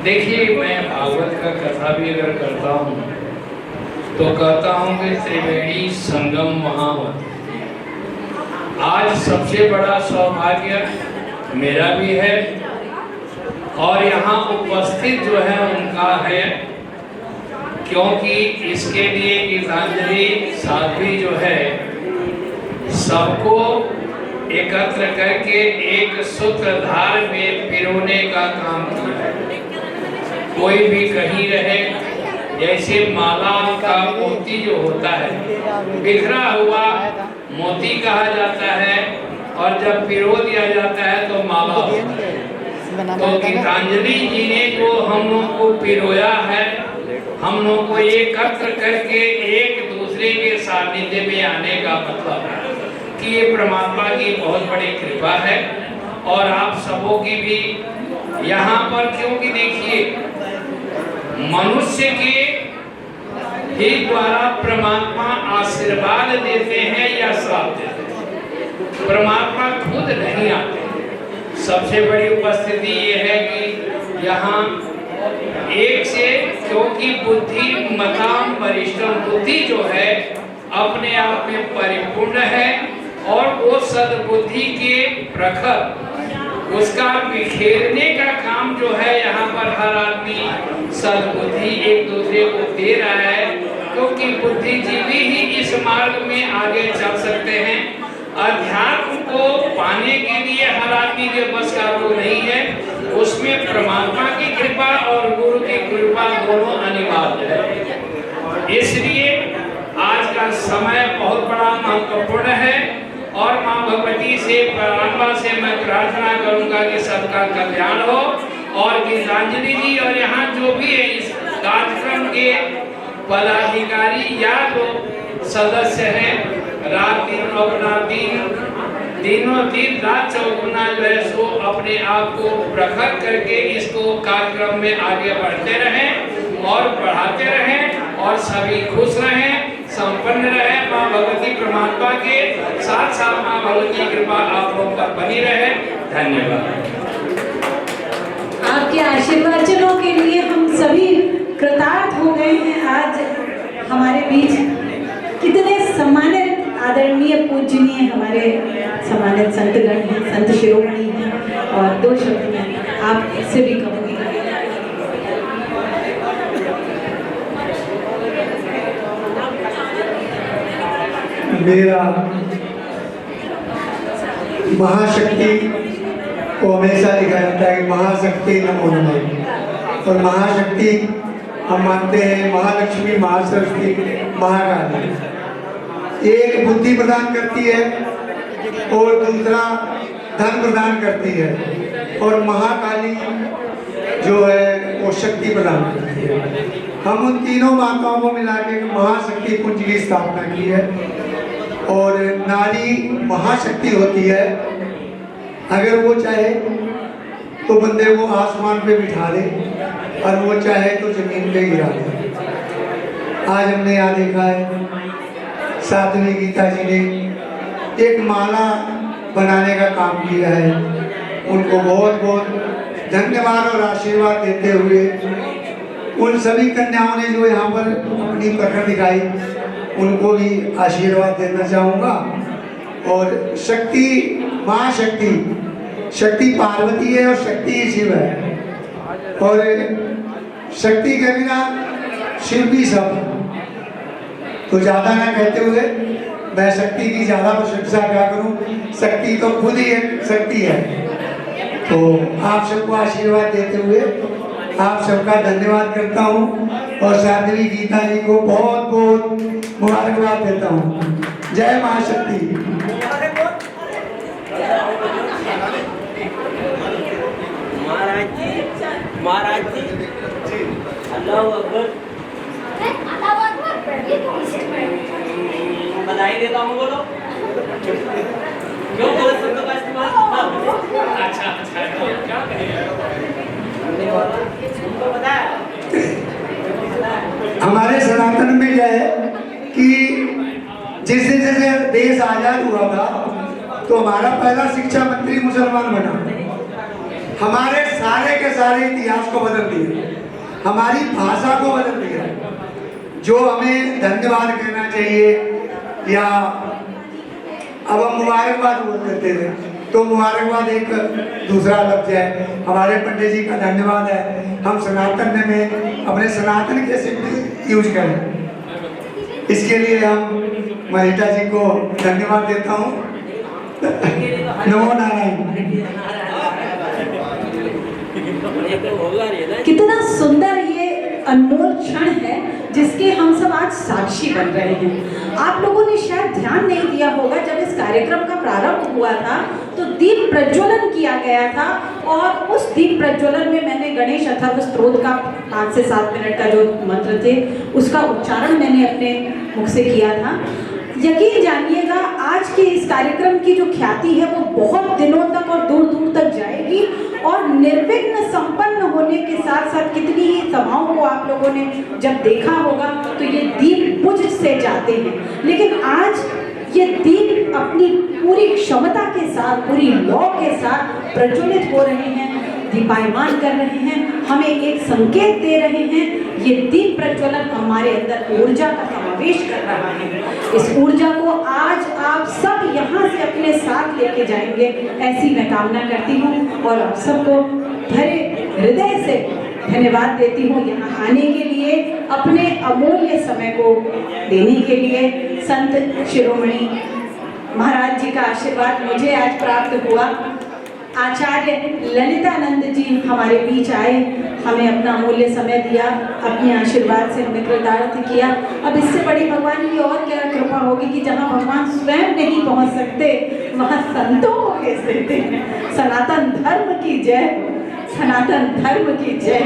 Speaker 10: देखिए, मैं भागवत का कथा भी अगर करता हूँ तो कहता हूँ कि त्रिवेणी संगम महावत। आज सबसे बड़ा सौभाग्य मेरा भी है और यहाँ उपस्थित जो है उनका है, क्योंकि इसके लिए गीतांजलि साध्वी जो है सबको एकत्र करके एक सूत्रधार में पिरोने का काम किया है। कोई भी कहीं रहे, जैसे माला का मोती जो होता है बिखरा हुआ मोती कहा जाता है और जब पिरो दिया जाता है तो माला होता है। तो गीतांजलि जी ने जो हम लोग को पिरोया है, हम लोग को एकत्र करके एक दूसरे
Speaker 9: बुद्धि के सानिध्य में आने का मतलब कि ये परमात्मा की बहुत बड़ी कृपा है। और आप सबों की भी यहाँ पर, क्योंकि देखिए मनुष्य के ही द्वारा परमात्मा आशीर्वाद देते हैं या श्राप देते हैं, परमात्मा खुद नहीं आते। सबसे बड़ी उपस्थिति ये है कि यहाँ एक से, क्योंकि बुद्धि मताम वरिष्ठम, बुद्धि जो है अपने आप में परिपूर्ण है और वो सद्बुद्धि के प्रखर उसका बिखेरने का काम जो है यहाँ पर हर आदमी सद्बुद्धि एक दूसरे को दे रहा है, क्योंकि बुद्धिजीवी ही इस मार्ग में आगे चल सकते हैं। अध्यात्म को पाने के लिए हर आदमी के बस का वो नहीं है, उसमें परमात्मा की कृपा और गुरु की कृपा दोनों अनिवार्य है। इसलिए आज का समय बहुत बड़ा महत्वपूर्ण है और माँ भगवती से प्रारंभ से मैं प्रार्थना करूंगा कि सबका कल्याण हो। और गीतांजलि जी और यहाँ जो भी है इस कार्यक्रम के पदाधिकारी या जो सदस्य हैं, रात दिन अपना दिनों दिन रात चौगुना जो है सो अपने आप को प्रखर करके इसको कार्यक्रम में आगे बढ़ते रहें और बढ़ाते रहें और सभी खुश रहें, संपन्न रहें। माँ भगवती परमात्मा के साथ साथ माँ भगवती की कृपा आप लोगों पर बनी रहे। धन्यवाद।
Speaker 2: आपके आशीर्वचनों के लिए हम सभी कृतार्थ हो गए हैं। आज हमारे बीच कितने सम्मानित आदरणीय पूजनीय हमारे सम्मानित संतगण हैं, संत शिरोमणि हैं। और दो शब्द में आपसे भी कहूँगी,
Speaker 11: मेरा महाशक्ति को हमेशा लिखा जाता है महाशक्ति नमो नमः। और महाशक्ति हम मानते हैं महालक्ष्मी, महासरस्वती, महाकाली। एक बुद्धि प्रदान करती है और दूसरा धन प्रदान करती है, और महाकाली जो है वो शक्ति प्रदान करती है। हम उन तीनों माताओं को मिला के महाशक्ति पुंज की स्थापना की है। और नारी महाशक्ति होती है, अगर वो चाहे तो बंदे को आसमान पे बिठा दे और वो चाहे तो जमीन पे गिरा दे। आज हमने यहाँ देखा है साध्वी गीता जी ने एक माला बनाने का काम किया है। उनको बहुत बहुत धन्यवाद और आशीर्वाद देते हुए उन सभी कन्याओं ने जो यहाँ पर अपनी प्रखर दिखाई, उनको भी आशीर्वाद देना चाहूँगा। और शक्ति, माँ शक्ति, शक्ति पार्वती है और शक्ति ही शिव है। और शक्ति के बिना शिव भी सब। तो ज़्यादा ना कहते हुए मैं शक्ति की ज़्यादा प्रशंसा क्या करूँ, शक्ति तो खुद ही एक शक्ति है। तो आप सबको आशीर्वाद देते हुए आप सबका धन्यवाद करता हूँ और साध्वी गीता जी को बहुत बहुत मुबारकबाद देता हूँ। जय महाशक्ति।
Speaker 12: महाराज जी अल्लाह अकबर। बधाई देता हूँ, बोलो क्यों बोले शब्द का इस्तेमाल। अच्छा क्या
Speaker 11: हमारे सनातन में क्या है कि जैसे जैसे देश आजाद हुआ था तो हमारा पहला शिक्षा मंत्री मुसलमान बना। हमारे सारे के सारे इतिहास को बदल दिया, हमारी भाषा को बदल दिया। जो हमें धन्यवाद कहना चाहिए या अब हम मुबारकबाद बोलते थे, तो मुबारकबाद एक दूसरा लफ्ज है। हमारे पंडित जी का धन्यवाद है, हम सनातन में अपने सनातन के शब्द यूज करें। इसके लिए हम महिला जी को धन्यवाद देता हूँ। नमो नारायण।
Speaker 2: कितना सुंदर ये अनमोल क्षण है जिसके हम सब आज साक्षी बन रहे हैं। आप लोगों ने शायद ध्यान नहीं दिया होगा, जब इस कार्यक्रम का प्रारंभ हुआ था तो दीप प्रज्वलन किया गया था और उस दीप प्रज्वलन में मैंने गणेश अथर्व स्तोत्र का 5 से 7 मिनट का जो मंत्र थे उसका उच्चारण मैंने अपने मुख से किया था। यकीन जानिएगा आज के इस कार्यक्रम की जो ख्याति है वो बहुत दिनों तक और दूर दूर तक जाएगी और निर्विघ्न संपन्न होने के साथ साथ कितनी ही सभाओं को आप लोगों ने जब देखा होगा तो ये दीप बुझ से जाते हैं, लेकिन आज ये दीप अपनी पूरी क्षमता के साथ, पूरी लौ के साथ प्रज्वलित हो रहे हैं, दीपायमान कर रहे हैं, हमें एक संकेत दे रहे हैं। ये दीप प्रज्वलन हमारे अंदर ऊर्जा का समावेश कर रहा है। इस ऊर्जा को आज आप सब यहाँ से अपने साथ लेके जाएंगे, ऐसी मैं कामना करती हूँ और आप सबको भरे हृदय से धन्यवाद देती हूँ यहाँ आने के लिए, अपने अमूल्य समय को देने के लिए। संत शिरोमणि महाराज जी का आशीर्वाद मुझे आज प्राप्त हुआ। आचार्य ललितानंद जी हमारे बीच आए, हमें अपना अमूल्य समय दिया, अपने आशीर्वाद से हमें कृतार्थ किया। अब इससे बड़ी भगवान की और क्या कृपा होगी कि जहाँ भगवान स्वयं नहीं पहुँच सकते वहाँ संतों को भेज देते हैं। सनातन धर्म की जय, सनातन धर्म की जय,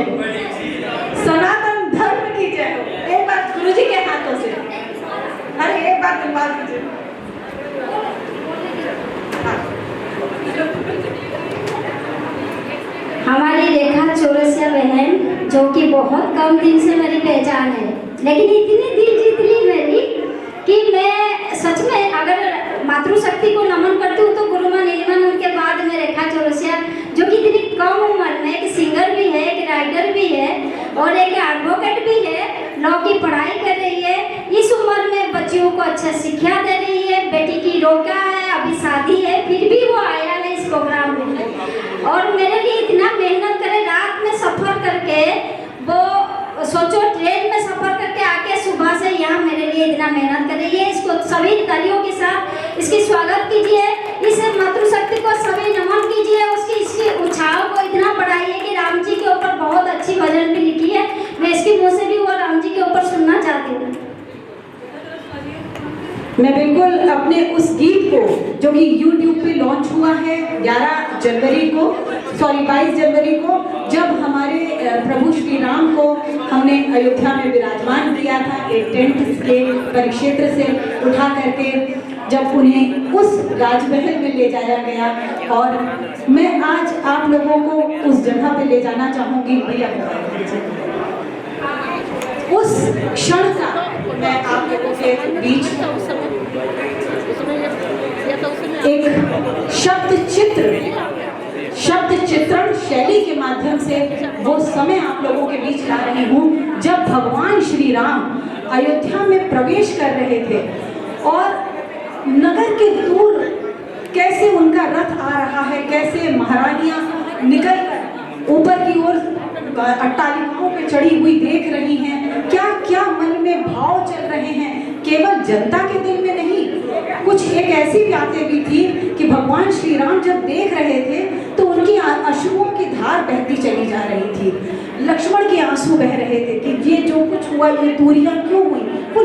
Speaker 2: सनातन धर्म की जय। एक बार गुरु जी के हाथों से, अरे एक बार धन्यवाद दीजिए।
Speaker 4: हमारी रेखा चौरसिया बहन जो कि बहुत कम दिन से मेरी पहचान है, लेकिन इतनी दिल जीत ली मेरी कि मैं सच में अगर मातृशक्ति को नमन करती हूँ तो गुरु माँ नीलिमानंद के बाद में रेखा चौरसिया, जो कि इतनी कम उम्र में एक सिंगर भी है, एक राइटर भी है और एक एडवोकेट भी है, लॉ की पढ़ाई कर रही है, इस उम्र में बच्चियों को अच्छा शिक्षा दे रही है, बेटी की रोका है, अभी शादी है, फिर भी वो आया है इस प्रोग्राम में और मेरे लिए इतना मेहनत करे, रात में सफर करके, वो सोचो ट्रेन में सफर करके आके सुबह से यहाँ मेरे लिए इतना मेहनत कर रही है। इसको सभी तालियों के साथ इसकी स्वागत कीजिए, इस मातृशक्ति को सभी नमन कीजिए, उसकी इसकी उछाल को इतना बढ़ाइए कि राम जी के ऊपर बहुत अच्छी भजन भी लिखी है, मैं इसके मुँह से भी वो राम जी के ऊपर सुनना चाहती हूँ।
Speaker 2: मैं बिल्कुल अपने उस गीत को जो कि YouTube पे लॉन्च हुआ है 22 जनवरी को, जब हमारे प्रभु श्री राम को हमने अयोध्या में विराजमान किया था एक टेंट के परिक्षेत्र से उठा करके, जब उन्हें उस राजमहल में ले जाया गया और मैं आज आप लोगों को उस जगह पे ले जाना चाहूँगी। भैया उस क्षण का मैं आप लोगों के बीच एक शब्द चित्रण शैली के माध्यम से वो समय आप लोगों के बीच ला रही हूँ जब भगवान श्री राम अयोध्या में प्रवेश कर रहे थे और नगर के दूर कैसे उनका रथ आ रहा है, कैसे महारानियां निकल ऊपर की ओर अट्टालिकाओं पे चढ़ी हुई देख रही हैं, क्या क्या मन में भाव चल रहे हैं। केवल जनता के दिल में नहीं, कुछ एक ऐसी बातें भी थी कि भगवान श्री राम जब देख रहे थे तो उनकी अश्रुओं की धार बहती चली जा रही थी। लक्ष्मण के आंसू बह रहे थे कि ये जो कुछ हुआ, ये दूरियां क्यों हुई। वो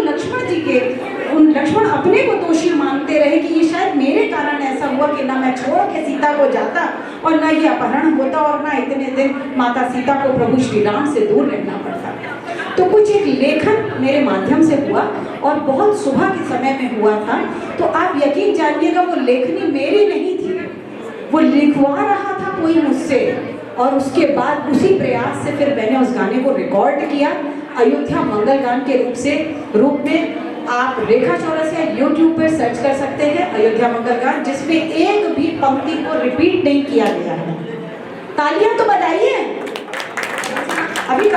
Speaker 2: लक्ष्मण अपने को दोषी मानते रहे कि ये शायद मेरे कारण ऐसा हुआ कि ना मैं छोड़ के सीता को जाता और ना ये अपहरण होता और ना इतने दिन माता सीता को प्रभु श्री राम से दूर रहना पड़ता। तो कुछ एक लेखन मेरे माध्यम से हुआ और बहुत सुबह के समय में हुआ था। तो आप यकीन जानिएगा वो लेखनी मेरी नहीं थी, वो लिखवा रहा था कोई मुझसे और उसके बाद उसी प्रयास से फिर मैंने उस गाने को रिकॉर्ड किया अयोध्या मंगल गान के रूप में। आप रेखा चौरसिया YouTube पर सर्च कर सकते हैं अयोध्या मंगल गान, जिसमें एक भी पंक्ति को रिपीट नहीं किया गया है। तालियां तो बजाइए। अभी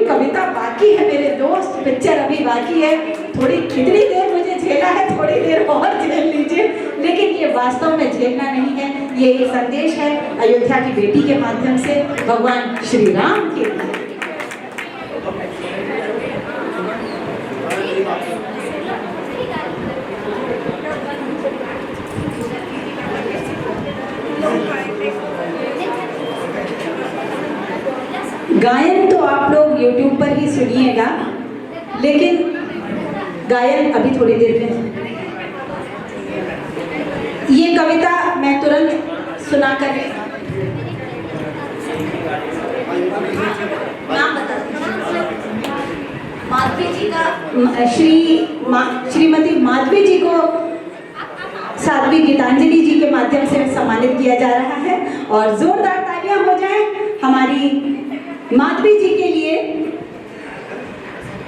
Speaker 2: कविता बाकी है मेरे दोस्त, पिक्चर अभी बाकी है। थोड़ी कितनी देर मुझे झेला है, थोड़ी देर और झेल लीजिए, लेकिन ये वास्तव में झेलना नहीं है, ये एक संदेश है अयोध्या की बेटी के माध्यम से भगवान श्री राम के लिए। गायन तो आप लोग YouTube पर ही सुनिएगा, लेकिन गायन अभी थोड़ी देर में। ये कविता मैं तुरंत सुनाकर नाम बता माधवी जी का श्रीमती माधवी जी को साध्वी गीतांजलि जी के माध्यम से सम्मानित किया जा रहा है। और जोरदार तालियां हो जाएं हमारी माधवी जी के लिए।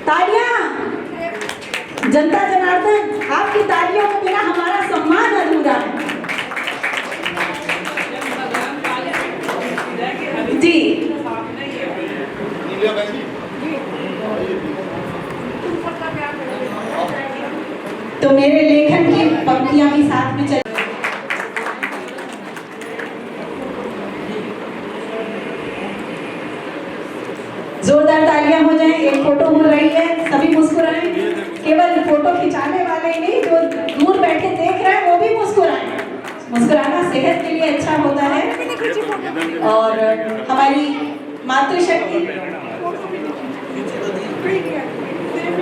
Speaker 2: तालियां, जनता जनार्दन, आपकी तालियों के बिना हमारा सम्मान अधूरा है। जी तो मेरे लेखन की पंक्तियां भी साथ में चल। जोरदार तालियां हो जाएं। एक फोटो हो रही है, सभी मुस्कुराएं। केवल फोटो खिंचाने वाले ही नहीं, जो दूर बैठे देख रहे हैं वो भी मुस्कुराएं। मुस्कुराना सेहत के लिए अच्छा होता है। और हमारी मातृशक्ति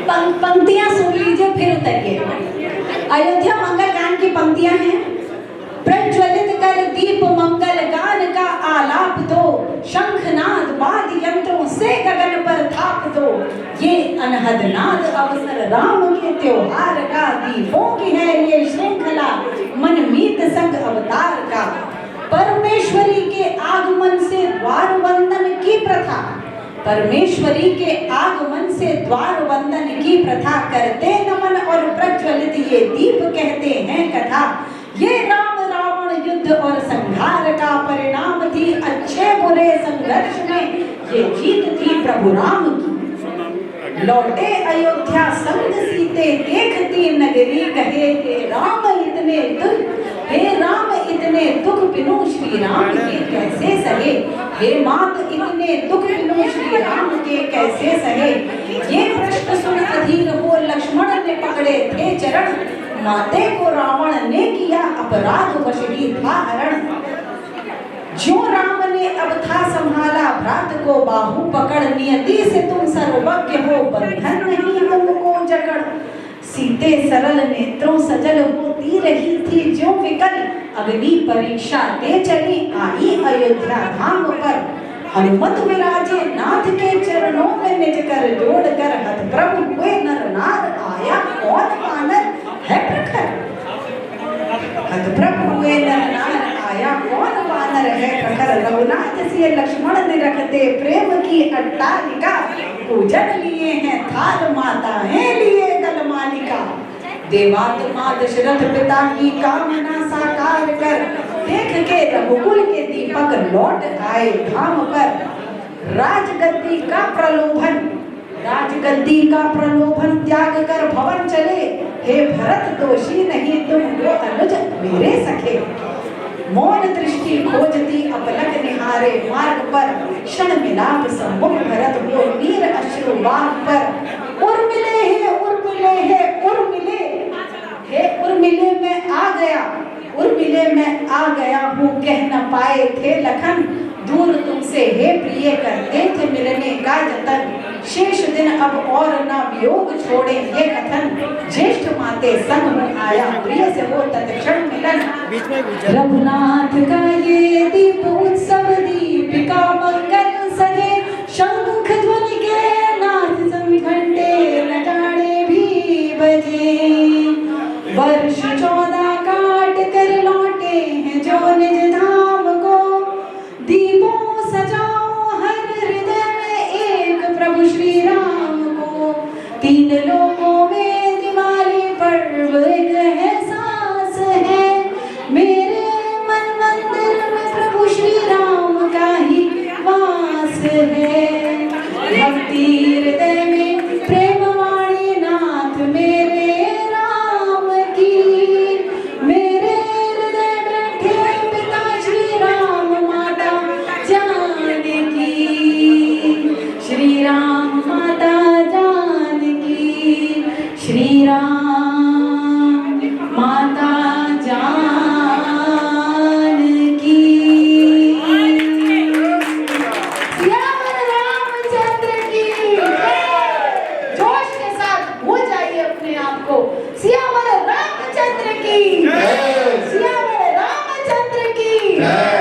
Speaker 2: पंक्तियां सुन लीजिए, फिर उतरिए। अयोध्या मंगल गान की पंक्तियां हैं। प्रज्वलित कर दीप मंगल गान का आलाप दो, शंखनाद वाद्य यंत्रों से गगन पर थाप दो। ये अनहद नाद अवसर राम के त्योहार का, दीपों की है ये श्रृंखला मनमीत संग अवतार का। परमेश्वरी के आगमन से द्वार वंदन की प्रथा, परमेश्वरी के आगमन से द्वार वंदन की प्रथा करते नमन और प्रज्वलित ये दीप कहते हैं कथा। ये राम रावण युद्ध और संहार का परिणाम थी, अच्छे बुरे संघर्ष में ये जीत थी प्रभु राम की। लौटे अयोध्या संग सीते देखती नगरी, कहे हे राम इतने दुख, हे राम इतने दुख बिनु श्री राम के कैसे सहे। हे मात इतने दुख बिनु श्री राम के कैसे सहे। ये प्रश्न सुन अधीर हो लक्ष्मण ने पकड़े थे चरण, माते को रावण ने किया अपराध वश ही था हरण। जो राम ने अब था संभाला भ्रात को बाहु पकड़, नियति से तुम सर्वज्ञ हो बंधन नहीं तुमको जकड़। सीते सरल नेत्रों सजल होती रही थी जो विकल, अग्नि परीक्षा दे चली आई अयोध्या धाम पर। हनुमत विराजे नाथ के चरणों में निज कर जोड़ कर, हत प्रभु हुए नर नार आया कौन वानर है प्रखर। हत प्रभु हुए नर नार आया कौन वानर है प्रखर। रघुनाथ से लक्ष्मण ने रखते प्रेम की अट्टालिका, पूजन लिए हैं थाल माताएं लिए गलमालिका। देवात्मा दशरथ पिता की कामना साकार कर, देख के रघुकुल के दीपक लौट आए धाम पर। राजगद्दी का प्रलोभन, राजगद्दी का प्रलोभन त्याग कर भवन चले, हे भरत दोषी नहीं तुम वो अनुज मेरे सखे। मौन दृष्टि खोजती अपलक निहारे मार्ग पर, क्षण मिलाप सम्मुख भरत हो नीर अश्रु बाग पर। उर्मिले है उर्मिले है उर्मिले, हे उर्मिले में आ गया, उर्मिले में आ गया हूँ कह न पाए थे लखन। दूर तुमसे हे प्रिय करते थे मिलने का जतन, शेष दिन अब और न वियोग छोड़े ये कथन। ज्येष्ठ माते संग आया प्रिय से हो तत्क्षण मिलन। रघुनाथ का ये दीप उत्सव दीपिका मंगल सजे, शंख ध्वनि के नाद संग घंटे नगाड़े भी बजे। वर्ष 14 काट कर लौटे हैं जो निज धाम को, दीपों सजाओ हर हृदय में एक प्रभु श्री राम को। तीन लोकों में दिवाली पर्व एक एहसास है, मेरे मन मंदिर में प्रभु श्री राम का ही वास है। भक्ति हृदय में प्रेम वाणी नाथ मेरे राम की, मेरे हृदय बैठे पिता श्री आपको। सियावर रामचंद्र की, सियावर रामचंद्र की।